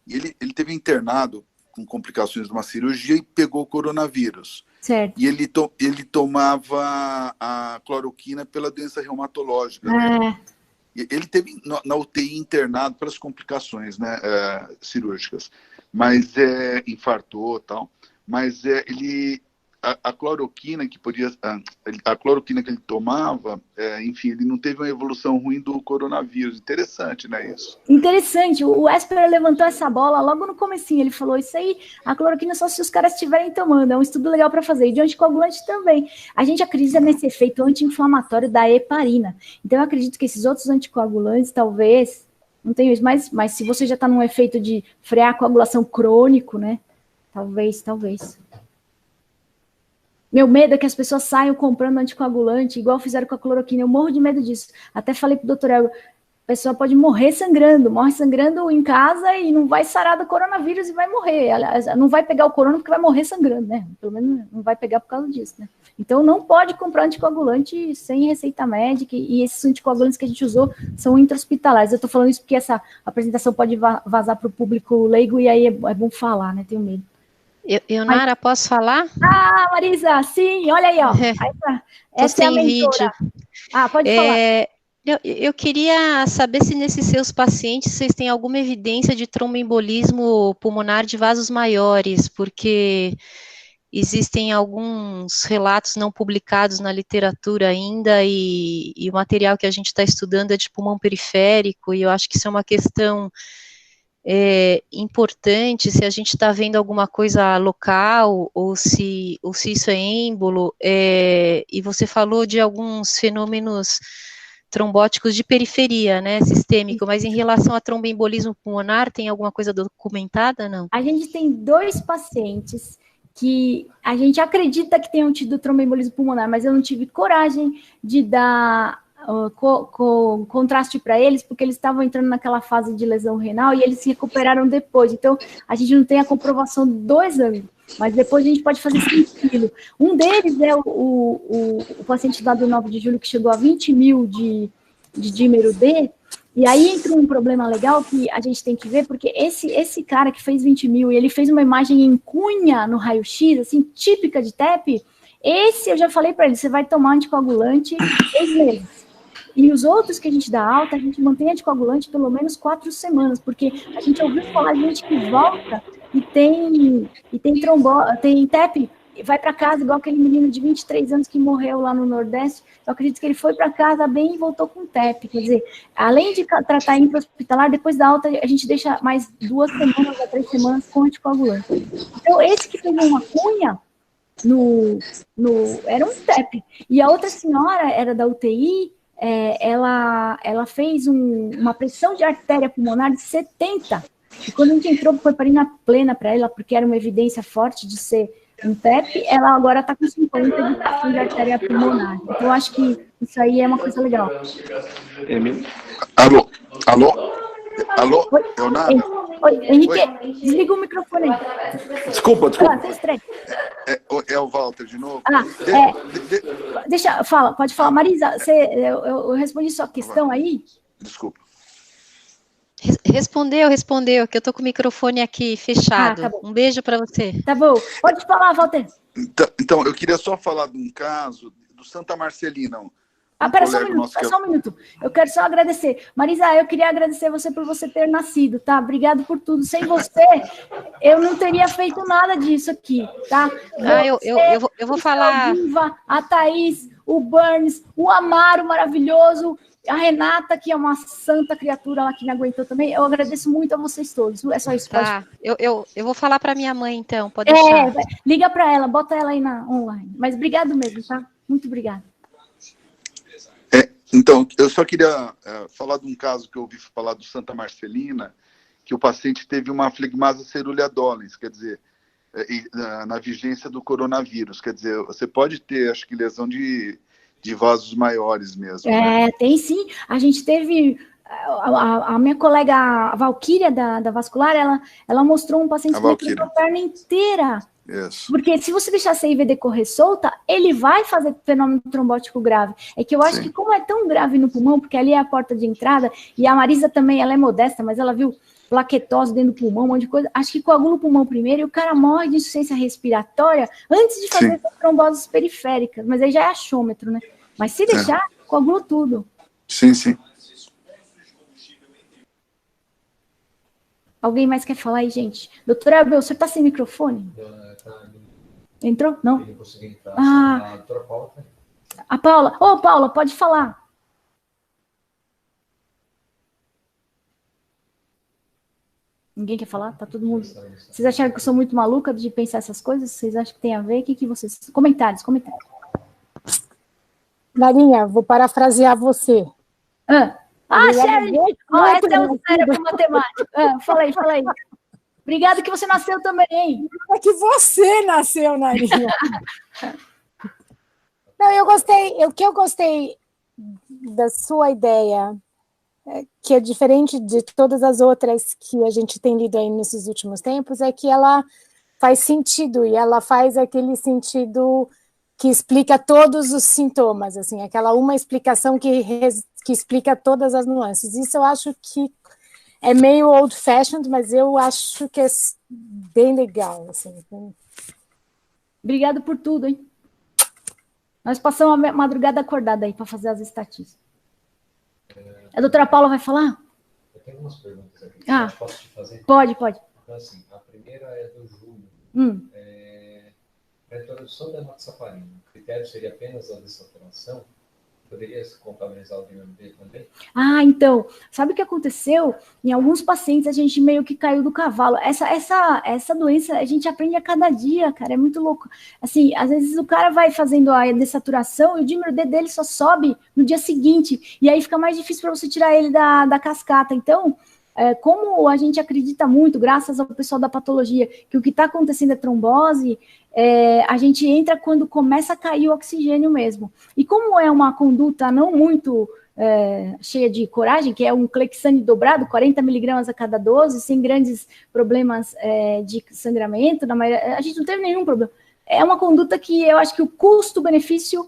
E ele teve internado com complicações de uma cirurgia e pegou o coronavírus. Certo. E ele tomava a cloroquina pela doença reumatológica. Né? Ele teve na UTI internado pelas complicações, né, cirúrgicas. Mas infartou e tal. Mas a cloroquina que ele tomava, enfim, ele não teve uma evolução ruim do coronavírus. Interessante, né, isso? Interessante. O Esper levantou essa bola logo no comecinho. Ele falou, isso aí, a cloroquina só se os caras estiverem tomando. É um estudo legal para fazer. E de anticoagulante também. A gente acredita nesse efeito anti-inflamatório da heparina. Então, eu acredito que esses outros anticoagulantes, talvez, não tenho isso, mas se você já está num efeito de frear a coagulação crônico, né? Talvez. Meu medo é que as pessoas saiam comprando anticoagulante, igual fizeram com a cloroquina. Eu morro de medo disso. Até falei pro doutor Elbio, a pessoa pode morre sangrando em casa e não vai sarar do coronavírus e vai morrer. Aliás, não vai pegar o corona porque vai morrer sangrando, né? Pelo menos não vai pegar por causa disso, né? Então não pode comprar anticoagulante sem receita médica, e esses anticoagulantes que a gente usou são intra-hospitalares. Eu tô falando isso porque essa apresentação pode vazar para o público leigo e aí é bom falar, né? Tenho medo. Nara, posso falar? Marisa, sim, olha aí, ó. Essa é a mentora. vídeo. Pode falar. Eu queria saber se nesses seus pacientes vocês têm alguma evidência de tromboembolismo pulmonar de vasos maiores, porque existem alguns relatos não publicados na literatura ainda, e o material que a gente está estudando é de pulmão periférico, e eu acho que isso é uma questão importante, se a gente está vendo alguma coisa local, ou se isso é êmbolo, e você falou de alguns fenômenos trombóticos de periferia, né, sistêmico, mas em relação a tromboembolismo pulmonar, tem alguma coisa documentada, não? A gente tem 2 pacientes que a gente acredita que tenham tido tromboembolismo pulmonar, mas eu não tive coragem de dar contraste para eles, porque eles estavam entrando naquela fase de lesão renal e eles se recuperaram depois. Então, a gente não tem a comprovação do exame, mas depois a gente pode fazer sentido. Um deles é o paciente lá do 9 de julho, que chegou a 20 mil de dímero D, e aí entra um problema legal que a gente tem que ver, porque esse cara que fez 20 mil, e ele fez uma imagem em cunha no raio-x, assim, típica de TEP, esse eu já falei para ele, você vai tomar anticoagulante 6 meses. E os outros que a gente dá alta, a gente mantém anticoagulante pelo menos 4 semanas, porque a gente ouviu falar de gente que volta e tem TEP, vai para casa, igual aquele menino de 23 anos que morreu lá no Nordeste. Eu acredito que ele foi para casa bem e voltou com TEP. Quer dizer, além de tratar intra-hospitalar, depois da alta, a gente deixa mais 2 semanas a 3 semanas com anticoagulante. Então, esse que fez uma cunha, era um TEP. E a outra senhora era da UTI, ela fez uma pressão de artéria pulmonar de 70. E quando a gente entrou com heparina plena para ela, porque era uma evidência forte de ser um TEP, ela agora está com 50 de pressão de artéria pulmonar. Então, eu acho que isso aí é uma coisa legal. Alô? Oi, Leonardo? Oi, Henrique, desliga o microfone aí. Desculpa. É o Walter de novo? Pode falar. Marisa, eu respondi sua questão aí? Desculpa. Respondeu, que eu tô com o microfone aqui fechado. Tá bom. Um beijo para você. Tá bom. Pode falar, Walter. Então, eu queria só falar de um caso do Santa Marcelina. Pera só um minuto. Eu quero só agradecer. Marisa, eu queria agradecer você por você ter nascido, tá? Obrigado por tudo. Sem você, eu não teria feito nada disso aqui, tá? Eu vou falar. A Thaís, o Burns, o Amaro maravilhoso, a Renata, que é uma santa criatura lá que me aguentou também. Eu agradeço muito a vocês todos. É só isso. Tá, eu vou falar para minha mãe, então. Pode deixar. Liga para ela, bota ela aí online. Mas obrigado mesmo, tá? Muito obrigada. Então, eu só queria falar de um caso que eu ouvi falar do Santa Marcelina, que o paciente teve uma flegmase cerulea dolens, quer dizer, na vigência do coronavírus. Quer dizer, você pode ter, acho que, lesão de vasos maiores mesmo. Né? Tem sim. A gente teve... A minha colega, a Valquíria, da vascular, ela mostrou um paciente que necrosou a perna inteira. Isso. Porque se você deixar a CIVD correr solta, ele vai fazer fenômeno trombótico grave. É que eu acho que como é tão grave no pulmão, porque ali é a porta de entrada, e a Marisa também, ela é modesta, mas ela viu plaquetose dentro do pulmão, um monte de coisa, acho que coagula o pulmão primeiro e o cara morre de insuficiência respiratória antes de fazer essas tromboses periféricas, mas aí já é achômetro, né? Mas se deixar, coagula tudo. Sim. Alguém mais quer falar aí, gente? Doutora Abel, você tá sem microfone? Entrou? Não? A Paula. Paula, pode falar. Ninguém quer falar? Tá todo mundo... Vocês acharam que eu sou muito maluca de pensar essas coisas? Vocês acham que tem a ver? O que vocês... Comentários. Marinha, vou parafrasear você. Sério? Esse é o cérebro matemático. Fala aí. Obrigada que você nasceu também. É que você nasceu, Narinha. Não, eu gostei. O que eu gostei da sua ideia, que é diferente de todas as outras que a gente tem lido aí nesses últimos tempos, é que ela faz sentido, e ela faz aquele sentido que explica todos os sintomas, assim, aquela uma explicação que explica todas as nuances. Isso eu acho que é meio old-fashioned, mas eu acho que é bem legal. Assim. Obrigada por tudo, hein? Nós passamos a madrugada acordada aí para fazer as estatísticas. A doutora Paula vai falar? Eu tenho algumas perguntas aqui. Posso te fazer? Pode. Então, assim, a primeira é do Júlio. Para a introdução da hematosaparina, o critério seria apenas a dessaturação? Poderia se contabilizar o DMD também? Então, sabe o que aconteceu? Em alguns pacientes a gente meio que caiu do cavalo. Essa doença a gente aprende a cada dia, cara, é muito louco. Assim, às vezes o cara vai fazendo a dessaturação e o dímero D dele só sobe no dia seguinte, e aí fica mais difícil para você tirar ele da cascata. Então, como a gente acredita muito, graças ao pessoal da patologia, que o que está acontecendo é trombose, a gente entra quando começa a cair o oxigênio mesmo. E como é uma conduta não muito cheia de coragem, que é um Clexane dobrado, 40 miligramas a cada 12, sem grandes problemas de sangramento, a gente não teve nenhum problema. É uma conduta que eu acho que o custo-benefício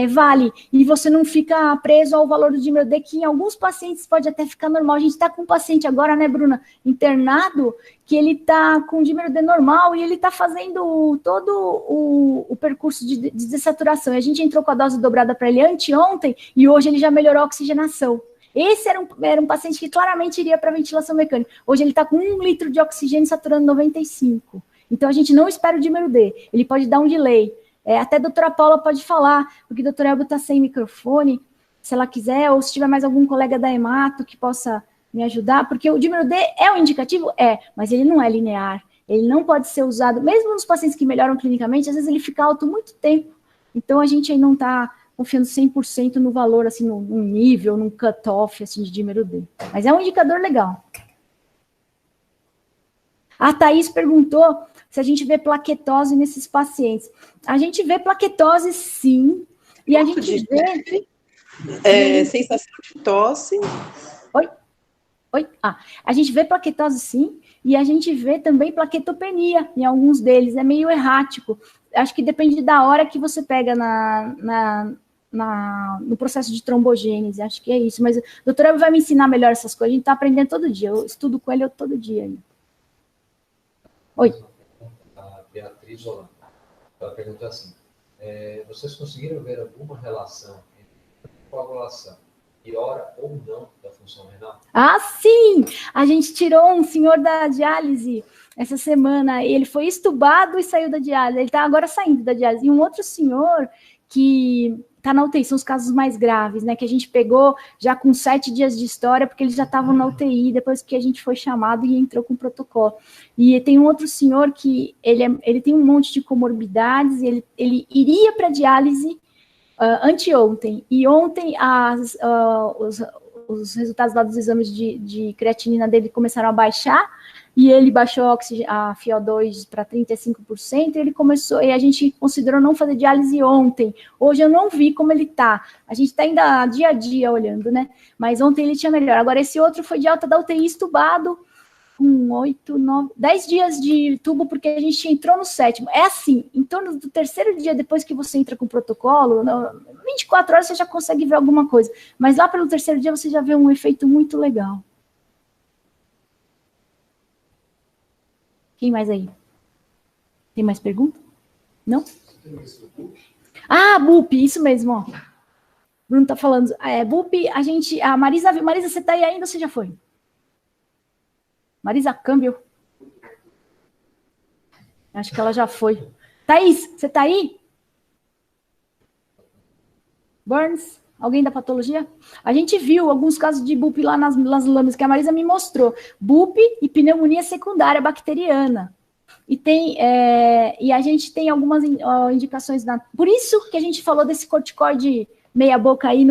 vale, e você não fica preso ao valor do dímero D, que em alguns pacientes pode até ficar normal. A gente está com um paciente agora, né, Bruna, internado, que ele está com dímero D normal e ele está fazendo todo o percurso de dessaturação. E a gente entrou com a dose dobrada para ele anteontem e hoje ele já melhorou a oxigenação. Esse era um paciente que claramente iria para ventilação mecânica. Hoje ele está com 1 litro de oxigênio saturando 95. Então a gente não espera o dímero D, ele pode dar um delay. Até a doutora Paula pode falar, porque a doutora Elba está sem microfone, se ela quiser, ou se tiver mais algum colega da hemato que possa me ajudar, porque o dímero D é um indicativo? Mas ele não é linear, ele não pode ser usado, mesmo nos pacientes que melhoram clinicamente, às vezes ele fica alto muito tempo, então a gente aí não está confiando 100% no valor, assim, num nível, num cutoff, assim, de dímero D, mas é um indicador legal. A Thaís perguntou se a gente vê plaquetose nesses pacientes. A gente vê plaquetose, sim, e a gente vê... sensação de tosse. Oi? A gente vê plaquetose, sim, e a gente vê também plaquetopenia em alguns deles, é meio errático. Acho que depende da hora que você pega no processo de trombogênese, acho que é isso. Mas o doutor vai me ensinar melhor essas coisas, a gente está aprendendo todo dia, eu estudo com ele todo dia ainda. Oi. A Beatriz Holanda. Ela pergunta assim, vocês conseguiram ver alguma relação entre coagulação e hora ou não da função renal? Sim! A gente tirou um senhor da diálise essa semana, ele foi estubado e saiu da diálise, ele está agora saindo da diálise. E um outro senhor que está na UTI, são os casos mais graves, né, que a gente pegou já com 7 dias de história, porque eles já estavam na UTI, depois que a gente foi chamado e entrou com o protocolo. E tem um outro senhor que ele tem um monte de comorbidades, e ele iria para diálise anteontem, e ontem os resultados lá dos exames de creatinina dele começaram a baixar, e ele baixou a FiO2 para 35%, e a gente considerou não fazer diálise ontem. Hoje eu não vi como ele está. A gente está ainda dia a dia olhando, né? Mas ontem ele tinha melhor. Agora, esse outro foi de alta da UTI estubado, com 10 dias de tubo, porque a gente entrou no 7º. É assim, em torno do 3º dia, depois que você entra com o protocolo, 24 horas você já consegue ver alguma coisa. Mas lá pelo 3º dia você já vê um efeito muito legal. Quem mais aí? Tem mais pergunta? Não? BUP, isso mesmo, ó. Bruno tá falando. BUP, a Marisa, você tá aí ainda ou você já foi? Marisa Câmbio. Acho que ela já foi. Thaís, você tá aí? Burns? Alguém da patologia? A gente viu alguns casos de BUP lá nas lâminas que a Marisa me mostrou. BUP e pneumonia secundária bacteriana. E a gente tem algumas indicações. Por isso que a gente falou desse corticoide meia boca aí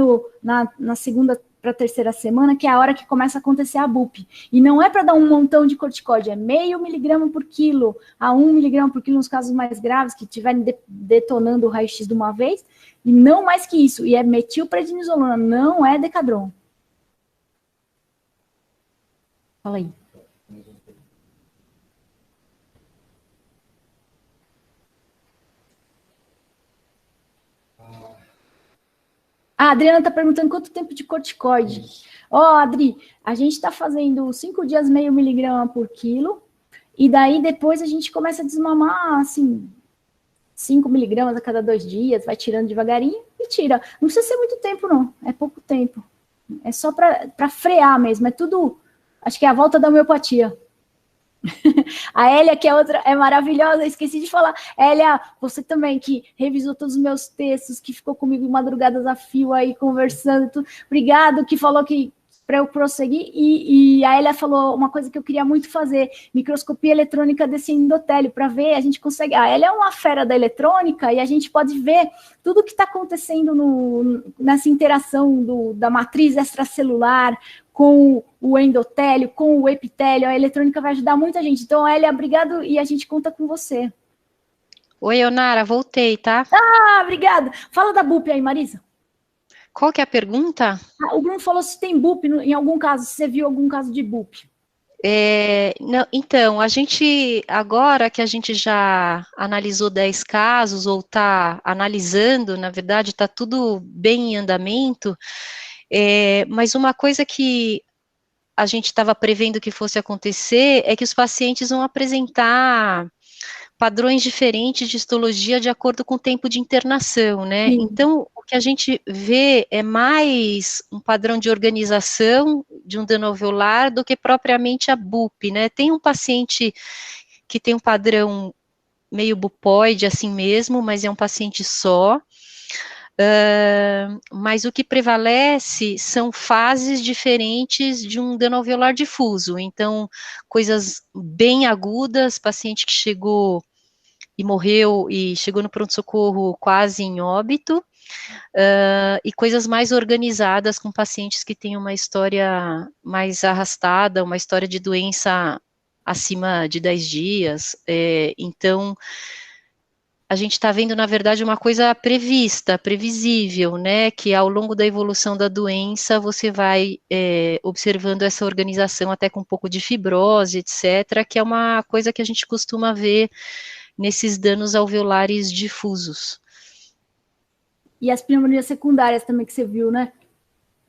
na segunda para a 3ª semana, que é a hora que começa a acontecer a BUP. E não é para dar um montão de corticóide, é 0,5 miligrama por quilo a 1 miligrama por quilo nos casos mais graves, que estiverem detonando o raio-x de uma vez, e não mais que isso. E é metilprednisolona, não é Decadron. Fala aí. A Adriana está perguntando quanto tempo de corticoide. Adri, a gente está fazendo 5 dias 0,5 miligrama por quilo, e daí depois a gente começa a desmamar, assim, 5 miligramas a cada 2 dias, vai tirando devagarinho e tira. Não precisa ser muito tempo, não, é pouco tempo. É só para frear mesmo, é tudo, acho que é a volta da homeopatia. A Hélia, que é outra, é maravilhosa, esqueci de falar. Hélia, você também, que revisou todos os meus textos, que ficou comigo madrugadas a fio aí, conversando, tudo. Obrigado, que falou que para eu prosseguir, e a Hélia falou uma coisa que eu queria muito fazer, microscopia eletrônica desse endotélio, para ver, a gente consegue, a Hélia é uma fera da eletrônica, e a gente pode ver tudo o que está acontecendo nessa interação da matriz extracelular, com o endotélio, com o epitélio, a eletrônica vai ajudar muita gente. Então, Hélia, obrigado, e a gente conta com você. Oi, Eonara, voltei, tá? Ah, obrigada. Fala da BUP aí, Marisa. Qual que é a pergunta? O Bruno falou se tem BUP em algum caso, se você viu algum caso de BUP. Não, então, a gente, agora que a gente já analisou 10 casos, ou está analisando, na verdade, está tudo bem em andamento, mas uma coisa que a gente estava prevendo que fosse acontecer é que os pacientes vão apresentar padrões diferentes de histologia de acordo com o tempo de internação, né? Sim. Então, o que a gente vê é mais um padrão de organização de um dano alveolar do que propriamente a BUP, né? Tem um paciente que tem um padrão meio bupoide assim mesmo, mas é um paciente só. Mas o que prevalece são fases diferentes de um dano alveolar difuso, então, coisas bem agudas, paciente que chegou e morreu e chegou no pronto-socorro quase em óbito, e coisas mais organizadas com pacientes que têm uma história mais arrastada, uma história de doença acima de 10 dias, então, a gente está vendo, na verdade, uma coisa prevista, previsível, né, que ao longo da evolução da doença, você vai observando essa organização até com um pouco de fibrose, etc., que é uma coisa que a gente costuma ver nesses danos alveolares difusos. E as pneumonias secundárias também que você viu, né?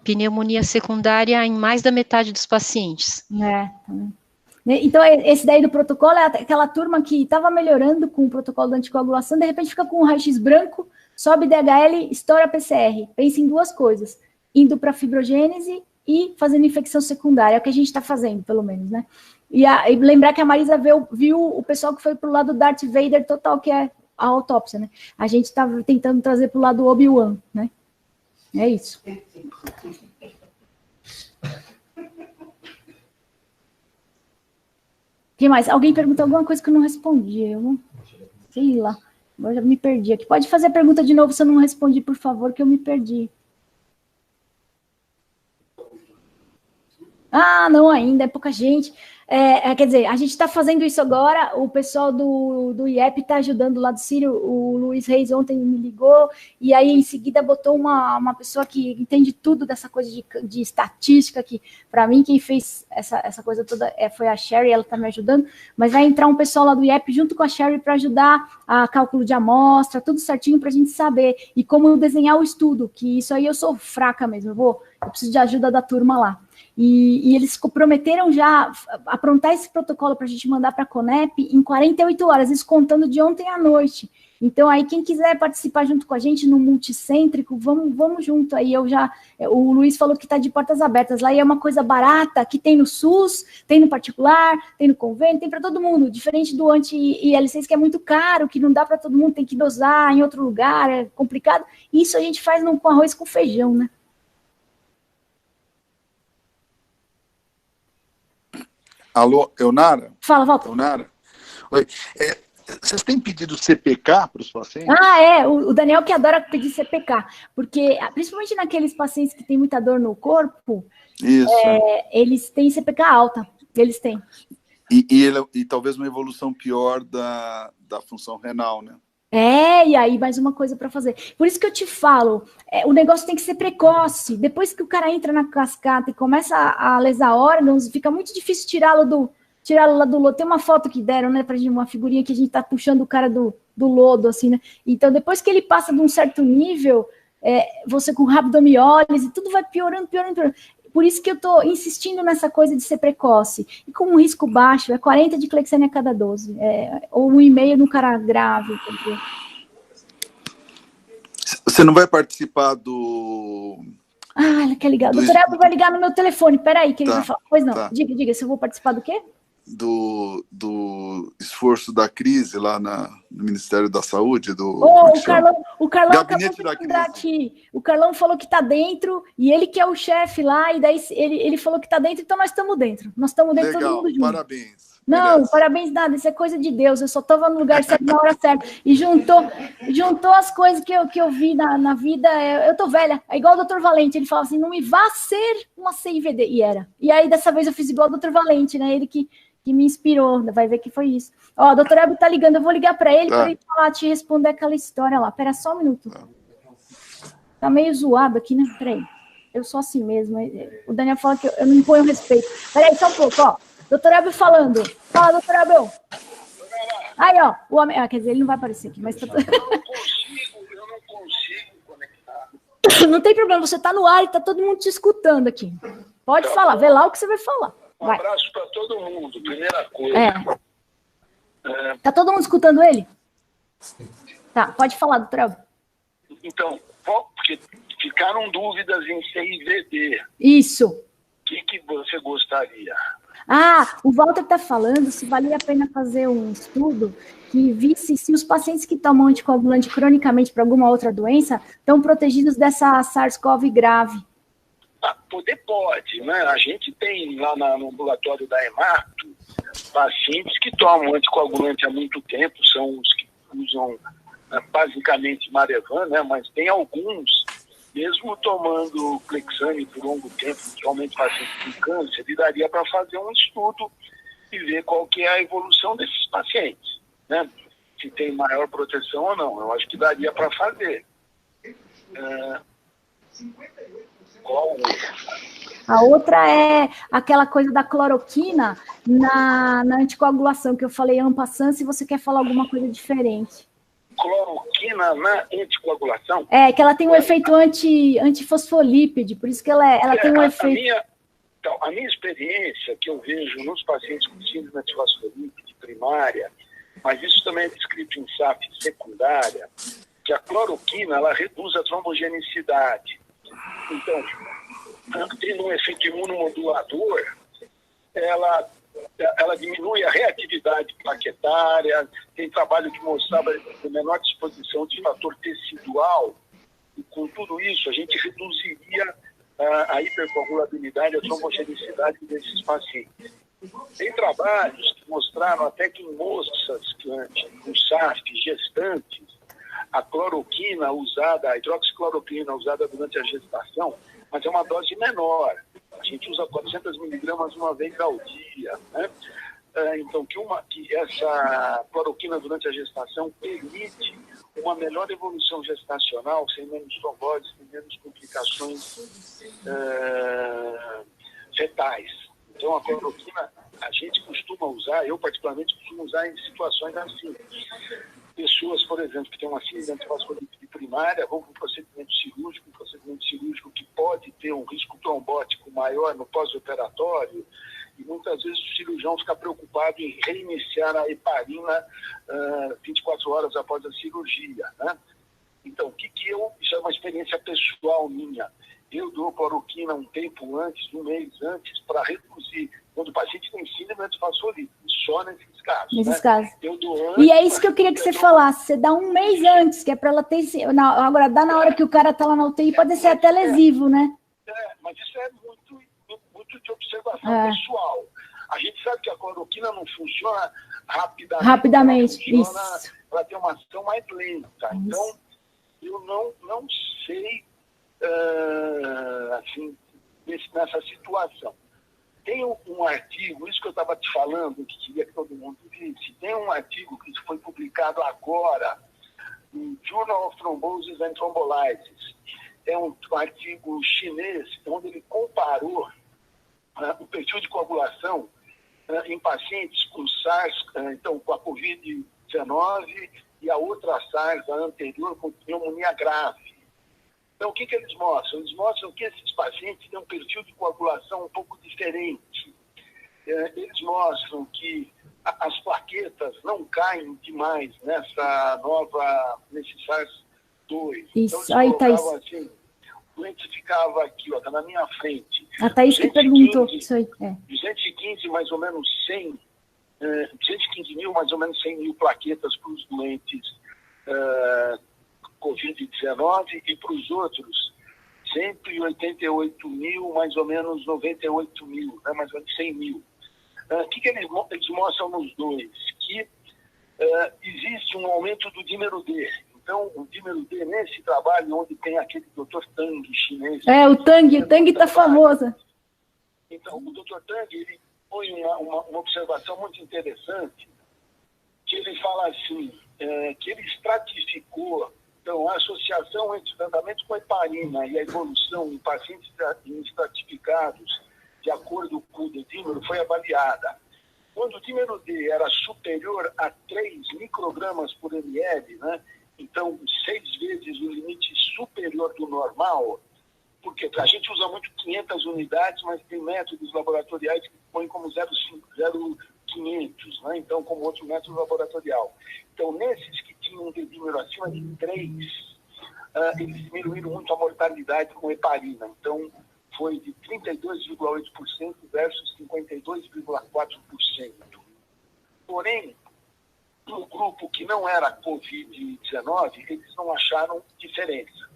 Pneumonia secundária em mais da metade dos pacientes. Também. Então, esse daí do protocolo é aquela turma que estava melhorando com o protocolo da anticoagulação, de repente fica com um raio-x branco, sobe DHL, estoura PCR. Pensa em duas coisas, indo para fibrogênese e fazendo infecção secundária, é o que a gente está fazendo, pelo menos, né? E lembrar que a Marisa viu o pessoal que foi para o lado do Darth Vader total, que é a autópsia, né? A gente estava tentando trazer para o lado do Obi-Wan, né? É isso. O que mais? Alguém perguntou alguma coisa que eu não respondi. Eu não sei lá. Agora já me perdi aqui. Pode fazer a pergunta de novo se eu não respondi, por favor, que eu me perdi. Ah, não ainda, é pouca gente. Quer dizer, a gente está fazendo isso agora, o pessoal do IEP está ajudando lá do Sírio, o Luiz Reis ontem me ligou, e aí em seguida botou uma pessoa que entende tudo dessa coisa de estatística, que para mim quem fez essa coisa toda foi a Sherry, ela está me ajudando, mas vai entrar um pessoal lá do IEP junto com a Sherry para ajudar a cálculo de amostra, tudo certinho para a gente saber, e como desenhar o estudo, que isso aí eu sou fraca mesmo, eu preciso de ajuda da turma lá. E eles prometeram já aprontar esse protocolo para a gente mandar para a Conep em 48 horas, isso contando de ontem à noite. Então, aí, quem quiser participar junto com a gente no multicêntrico, vamos junto aí. O Luiz falou que está de portas abertas lá, e é uma coisa barata, que tem no SUS, tem no particular, tem no convênio, tem para todo mundo, diferente do anti-IL6, que é muito caro, que não dá para todo mundo, tem que dosar em outro lugar, é complicado. Isso a gente faz com arroz com feijão, né? Alô, Eonara? Fala, Walter. Eonara? Oi. Vocês têm pedido CPK para os pacientes? O Daniel que adora pedir CPK, porque, principalmente naqueles pacientes que têm muita dor no corpo, eles têm CPK alta, eles têm. E talvez uma evolução pior da função renal, né? E aí mais uma coisa para fazer. Por isso que eu te falo, o negócio tem que ser precoce. Depois que o cara entra na cascata e começa a lesar órgãos, fica muito difícil tirá-lo lá do lodo. Tem uma foto que deram, né, pra gente, uma figurinha que a gente tá puxando o cara do lodo, assim, né? Então, depois que ele passa de um certo nível, você com rabdomiólise, tudo vai piorando. Por isso que eu tô insistindo nessa coisa de ser precoce. E com um risco baixo, 40 de clexane a cada 12. Ou 1,5 no cara grave. Você não vai participar do Ah, ela quer ligar. O doutor Elber vai ligar no meu telefone. Peraí, que ele vai falar. Pois não. Diga, se eu vou participar do quê? Do esforço da crise lá no Ministério da Saúde. O Carlão Gabinete da Crise. Aqui. O Carlão falou que está dentro, e ele que é o chefe lá, e daí ele falou que está dentro, então nós estamos dentro. Nós estamos dentro, legal, todo mundo junto. Parabéns. Não, merece. Parabéns nada, isso é coisa de Deus, eu só estava no lugar certo na hora certa, e juntou as coisas que eu vi na vida, eu tô velha, é igual o Dr. Valente, ele fala assim, não me vá ser uma CIVD, e era. E aí, dessa vez, eu fiz igual o Dr. Valente, né, ele que me inspirou, vai ver que foi isso. Ó, o Dr. Elber tá ligando, eu vou ligar para ele, para ele falar, te responder aquela história lá, pera só um minuto. Tá meio zoado aqui, né, peraí, eu sou assim mesmo, o Daniel fala que eu não imponho respeito, peraí, só um pouco, ó. Doutor Abel falando. Fala, doutor Abel. Aí, ó, o homem... quer dizer, ele não vai aparecer aqui, mas... Eu não consigo conectar. Não tem problema, você tá no ar e tá todo mundo te escutando aqui. Pode falar, vê lá o que você vai falar. Um abraço para todo mundo, primeira coisa. Tá todo mundo escutando ele? Tá, pode falar, doutor Abel. Então, porque ficaram dúvidas em CIVD. Isso. O que você gostaria? O Walter está falando se valia a pena fazer um estudo que visse se os pacientes que tomam anticoagulante cronicamente para alguma outra doença estão protegidos dessa SARS-CoV grave. Pode, né? A gente tem lá no ambulatório da Hemato pacientes que tomam anticoagulante há muito tempo, são os que usam basicamente Marevan, né? Mas tem alguns, mesmo tomando Clexane por longo tempo, principalmente pacientes com câncer, ele daria para fazer um estudo e ver qual que é a evolução desses pacientes, né? Se tem maior proteção ou não. Eu acho que daria para fazer. Qual outra? A outra é aquela coisa da cloroquina na anticoagulação, que eu falei en passant, se você quer falar alguma coisa diferente. Cloroquina na anticoagulação? Que ela tem um efeito antifosfolípide, por isso que ela tem um efeito... A minha experiência que eu vejo nos pacientes com síndrome antifosfolípide primária, mas isso também é descrito em SAF secundária, que a cloroquina ela reduz a trombogenicidade. Então, tendo um efeito imunomodulador, ela diminui a reatividade plaquetária, tem trabalho que mostrava a menor disposição de fator tecidual, e com tudo isso a gente reduziria a hipercoagulabilidade, a trombogenicidade desses pacientes. Tem trabalhos que mostraram até que em moças com SAF gestantes, a cloroquina usada, a hidroxicloroquina usada durante a gestação, mas é uma dose menor. A gente usa 400 miligramas uma vez ao dia, né? Então, que essa cloroquina durante a gestação permite uma melhor evolução gestacional, sem menos trombose, sem menos complicações fetais. Então, a cloroquina, a gente costuma usar, eu particularmente costumo usar em situações assim. Pessoas, por exemplo, que têm uma síndrome antifosfolípide primária, vão para um procedimento cirúrgico que pode ter um risco trombótico maior no pós-operatório, e muitas vezes o cirurgião fica preocupado em reiniciar a heparina 24 horas após a cirurgia, né? Então, isso é uma experiência pessoal minha. Eu dou cloroquina um tempo antes, um mês antes, para reduzir, quando o paciente tem síndrome antifosfolípide, só nesses casos. Nesses casos. Eu dou antes, e é isso que eu queria que você falasse, você dá um mês antes, que é para ela ter... Agora, dá na hora que o cara está lá na UTI, pode ser até lesivo, né? Mas isso é muito de observação pessoal. A gente sabe que a cloroquina não funciona rapidamente. Isso. Ela tem uma ação mais lenta. Então, eu não sei, assim, nessa situação. Tem um artigo, isso que eu estava te falando, que queria que todo mundo visse, tem um artigo que foi publicado agora no Journal of Thrombosis and Thrombolysis. É um artigo chinês, onde ele comparou o perfil de coagulação em pacientes com SARS, então com a Covid-19 e a outra SARS, a anterior, com pneumonia grave. Então, o que eles mostram? Eles mostram que esses pacientes têm um perfil de coagulação um pouco diferente. Eles mostram que as plaquetas não caem demais nesse SARS-2. Isso, então, aí tá isso. Assim, doente ficava aqui, ó, tá na minha frente. A Thaís que perguntou isso aí. 215, mais ou menos 100, 215 mil, mais ou menos 100 mil plaquetas para os doentes Covid-19 e para os outros 188 mil, mais ou menos 98 mil, né, mais ou menos 100 mil. O que eles mostram nos dois? Que existe um aumento do dímero D. Então, o dímero D, nesse trabalho, onde tem aquele Dr. Tang chinês... o Tang está famoso. Então, o Dr. Tang, ele põe uma observação muito interessante, que ele fala assim, que ele estratificou, então, a associação entre o tratamento com a heparina e a evolução em pacientes estratificados de acordo com o dímero foi avaliada. Quando o dímero D era superior a 3 microgramas por ml, né, então 6 vezes o limite superior do normal, porque a gente usa muito 500 unidades, mas tem métodos laboratoriais que põem como 0,500, né, então como outro método laboratorial. Então, nesses que tinham um dímero acima de 3, eles diminuíram muito a mortalidade com heparina. Então, foi de 32,8% versus 52,4%. Porém, no grupo que não era Covid-19, eles não acharam diferença.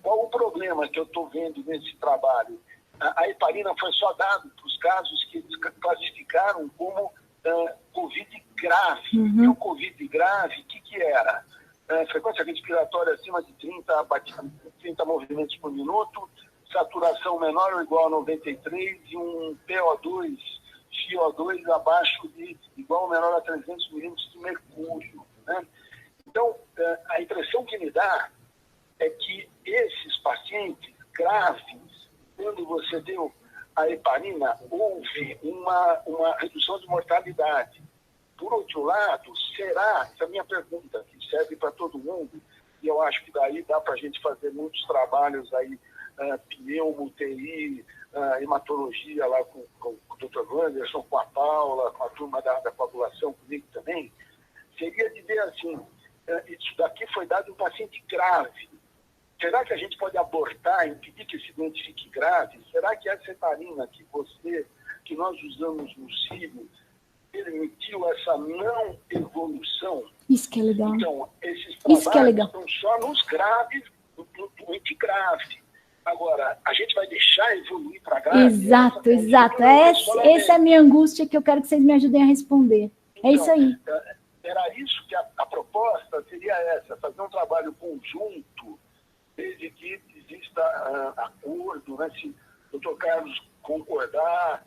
Qual o problema que eu estou vendo nesse trabalho? A heparina foi só dada para os casos que eles classificaram como Covid grave. E o Covid grave, o que era? Frequência respiratória acima de 30 movimentos por minuto, saturação menor ou igual a 93 e um CO2 abaixo de igual ou menor a 300 milímetros de mercúrio, né? Então, a impressão que me dá é que esses pacientes graves, quando você deu a heparina, houve uma redução de mortalidade. Por outro lado, será, essa é a minha pergunta, que serve para todo mundo, e eu acho que daí dá para a gente fazer muitos trabalhos aí, pneumo, TI, hematologia lá com o Dr. Wanderson, com a Paula, com a turma da coagulação, comigo também, seria de ver assim, isso daqui foi dado em um paciente grave. Será que a gente pode abortar, impedir que esse doente fique grave? Será que essa heparina que nós usamos no cílio, permitiu essa não evolução? Isso que é legal. Então, esses trabalhos estão só nos graves, no doente grave. Agora, a gente vai deixar evoluir para grave? Exato. Essa é a minha angústia que eu quero que vocês me ajudem a responder. Então, é isso aí. Era isso que a proposta seria essa, fazer um trabalho conjunto, desde que exista acordo, né? Se o Dr. Carlos concordar...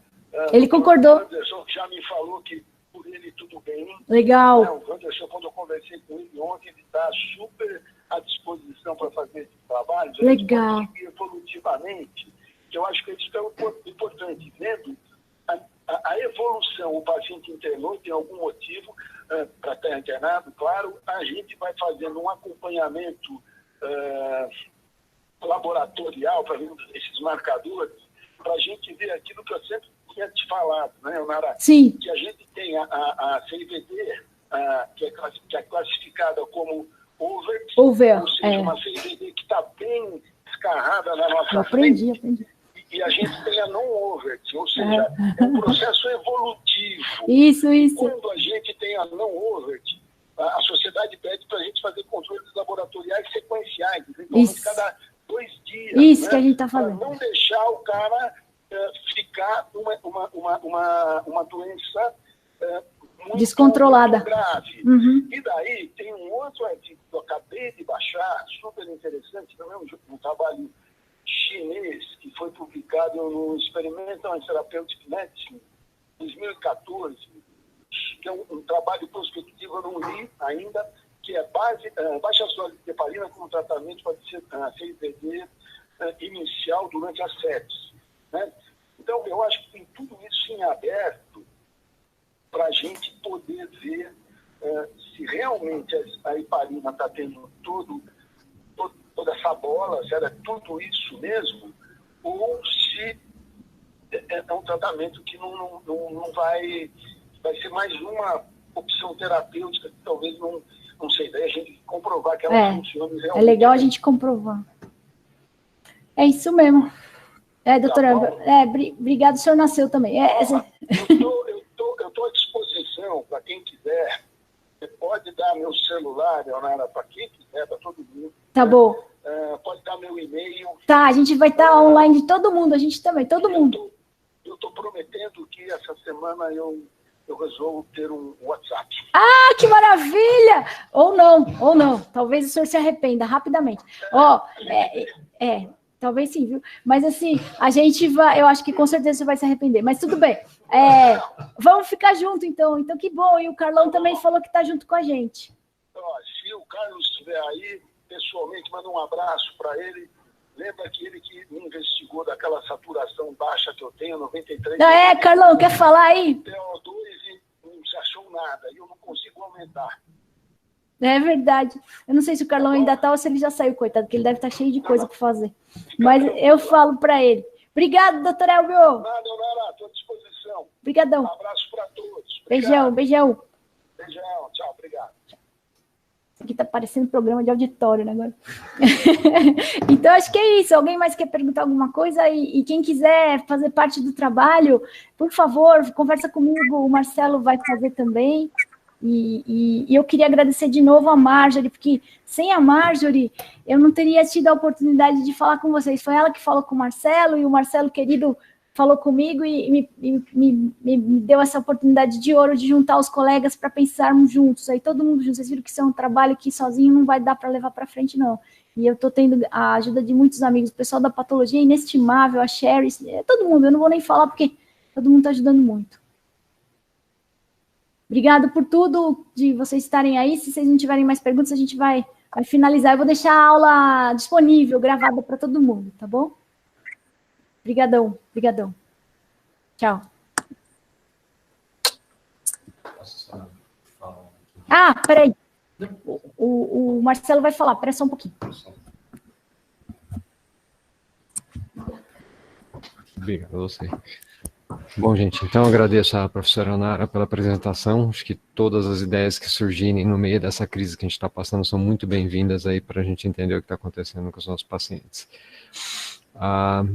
Ele concordou. O Wanderson já me falou que por ele tudo bem. Legal. O Wanderson, quando eu conversei com ele ontem, ele está super à disposição para fazer esse trabalho. Legal. Evolutivamente, que eu acho que isso é importante. Vendo a evolução, o paciente internou, tem algum motivo para estar internado, claro, a gente vai fazendo um acompanhamento laboratorial para ver esses marcadores, para a gente ver aquilo que eu sempre tinha te falado, né, Nara? Sim. Que a gente tem a CIVD, que é classificada como over, ou seja, uma CIVD que está bem descarrada na nossa frente. Aprendi. E a gente tem a non-overt, ou seja, é um processo evolutivo. Isso. Quando a gente tem a non-overt, a sociedade pede para a gente fazer controles laboratoriais sequenciais, eventualmente cada 2 dias. Isso, né? que a gente está falando. Para não deixar o cara ficar uma doença muito descontrolada. Muito grave. Uhum. E daí tem um outro artigo que eu acabei de baixar, super interessante, também um trabalho chinês que foi publicado no Experimental Therapeutic Medicine, em 2014, que é um trabalho prospectivo, eu não li ainda, que é baixa dose de heparina como tratamento para CIVD inicial durante a sepsis, né? Então, eu acho que tem tudo isso em aberto para a gente poder ver se realmente a heparina está tendo toda essa bola, se era tudo isso mesmo, ou se é um tratamento que não vai ser mais uma opção terapêutica que talvez não sei, daí a gente comprovar que ela funciona realmente. É legal a gente comprovar. É isso mesmo. Doutora, obrigado, o senhor nasceu também. Eu estou à disposição para quem quiser. Você pode dar meu celular, Leonara, para quem quiser, para todo mundo. Tá bom. Pode dar meu e-mail. Tá, a gente vai estar online de todo mundo, a gente também, todo mundo. Eu estou prometendo que essa semana eu resolvo ter um WhatsApp. Ah, que maravilha! Ou não. Talvez o senhor se arrependa rapidamente. Talvez sim, viu? Mas assim, a gente vai, eu acho que com certeza você vai se arrepender, mas tudo bem. Vamos ficar junto, então. Então, que bom. E o Carlão também falou que está junto com a gente. Se o Carlos estiver aí, pessoalmente, manda um abraço para ele. Lembra aquele que me investigou daquela saturação baixa que eu tenho, 93. Carlão, quer falar aí? PO2 e não se achou nada, e eu não consigo aumentar. É verdade. Eu não sei se o Carlão ainda está ou se ele já saiu, coitado, porque ele deve estar cheio de coisa para fazer. Mas eu falo para ele. Obrigado, doutor Elvio. Nada, estou à disposição. Obrigadão. Um abraço para todos. Beijão. Beijão, tchau, obrigado. Isso aqui está parecendo programa de auditório, né, agora? Então, acho que é isso. Alguém mais quer perguntar alguma coisa? E quem quiser fazer parte do trabalho, por favor, conversa comigo. O Marcelo vai fazer também. E eu queria agradecer de novo a Marjorie, porque sem a Marjorie eu não teria tido a oportunidade de falar com vocês. Foi ela que falou com o Marcelo, e o Marcelo, querido, falou comigo e me deu essa oportunidade de ouro de juntar os colegas para pensarmos juntos. Aí todo mundo junto. Vocês viram que isso é um trabalho que sozinho não vai dar para levar para frente, não. E eu estou tendo a ajuda de muitos amigos. O pessoal da patologia é inestimável, a Sherry, todo mundo. Eu não vou nem falar porque todo mundo está ajudando muito. Obrigado por tudo, de vocês estarem aí. Se vocês não tiverem mais perguntas, a gente vai finalizar. Eu vou deixar a aula disponível, gravada para todo mundo, tá bom? Obrigadão. Tchau. Peraí. O Marcelo vai falar. Espera só um pouquinho. Obrigado a você. Bom, gente, então agradeço à professora Nara pela apresentação. Acho que todas as ideias que surgirem no meio dessa crise que a gente está passando são muito bem-vindas aí para a gente entender o que está acontecendo com os nossos pacientes. A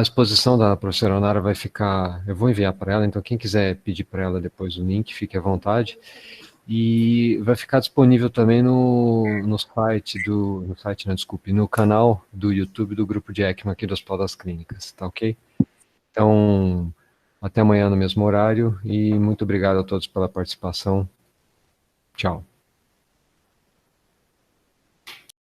exposição da professora Nara vai ficar, eu vou enviar para ela, então quem quiser pedir para ela depois o link, fique à vontade. E vai ficar disponível também no canal do YouTube do Grupo de ECMO aqui do Hospital das Clínicas, tá ok? Então, até amanhã no mesmo horário e muito obrigado a todos pela participação. Tchau.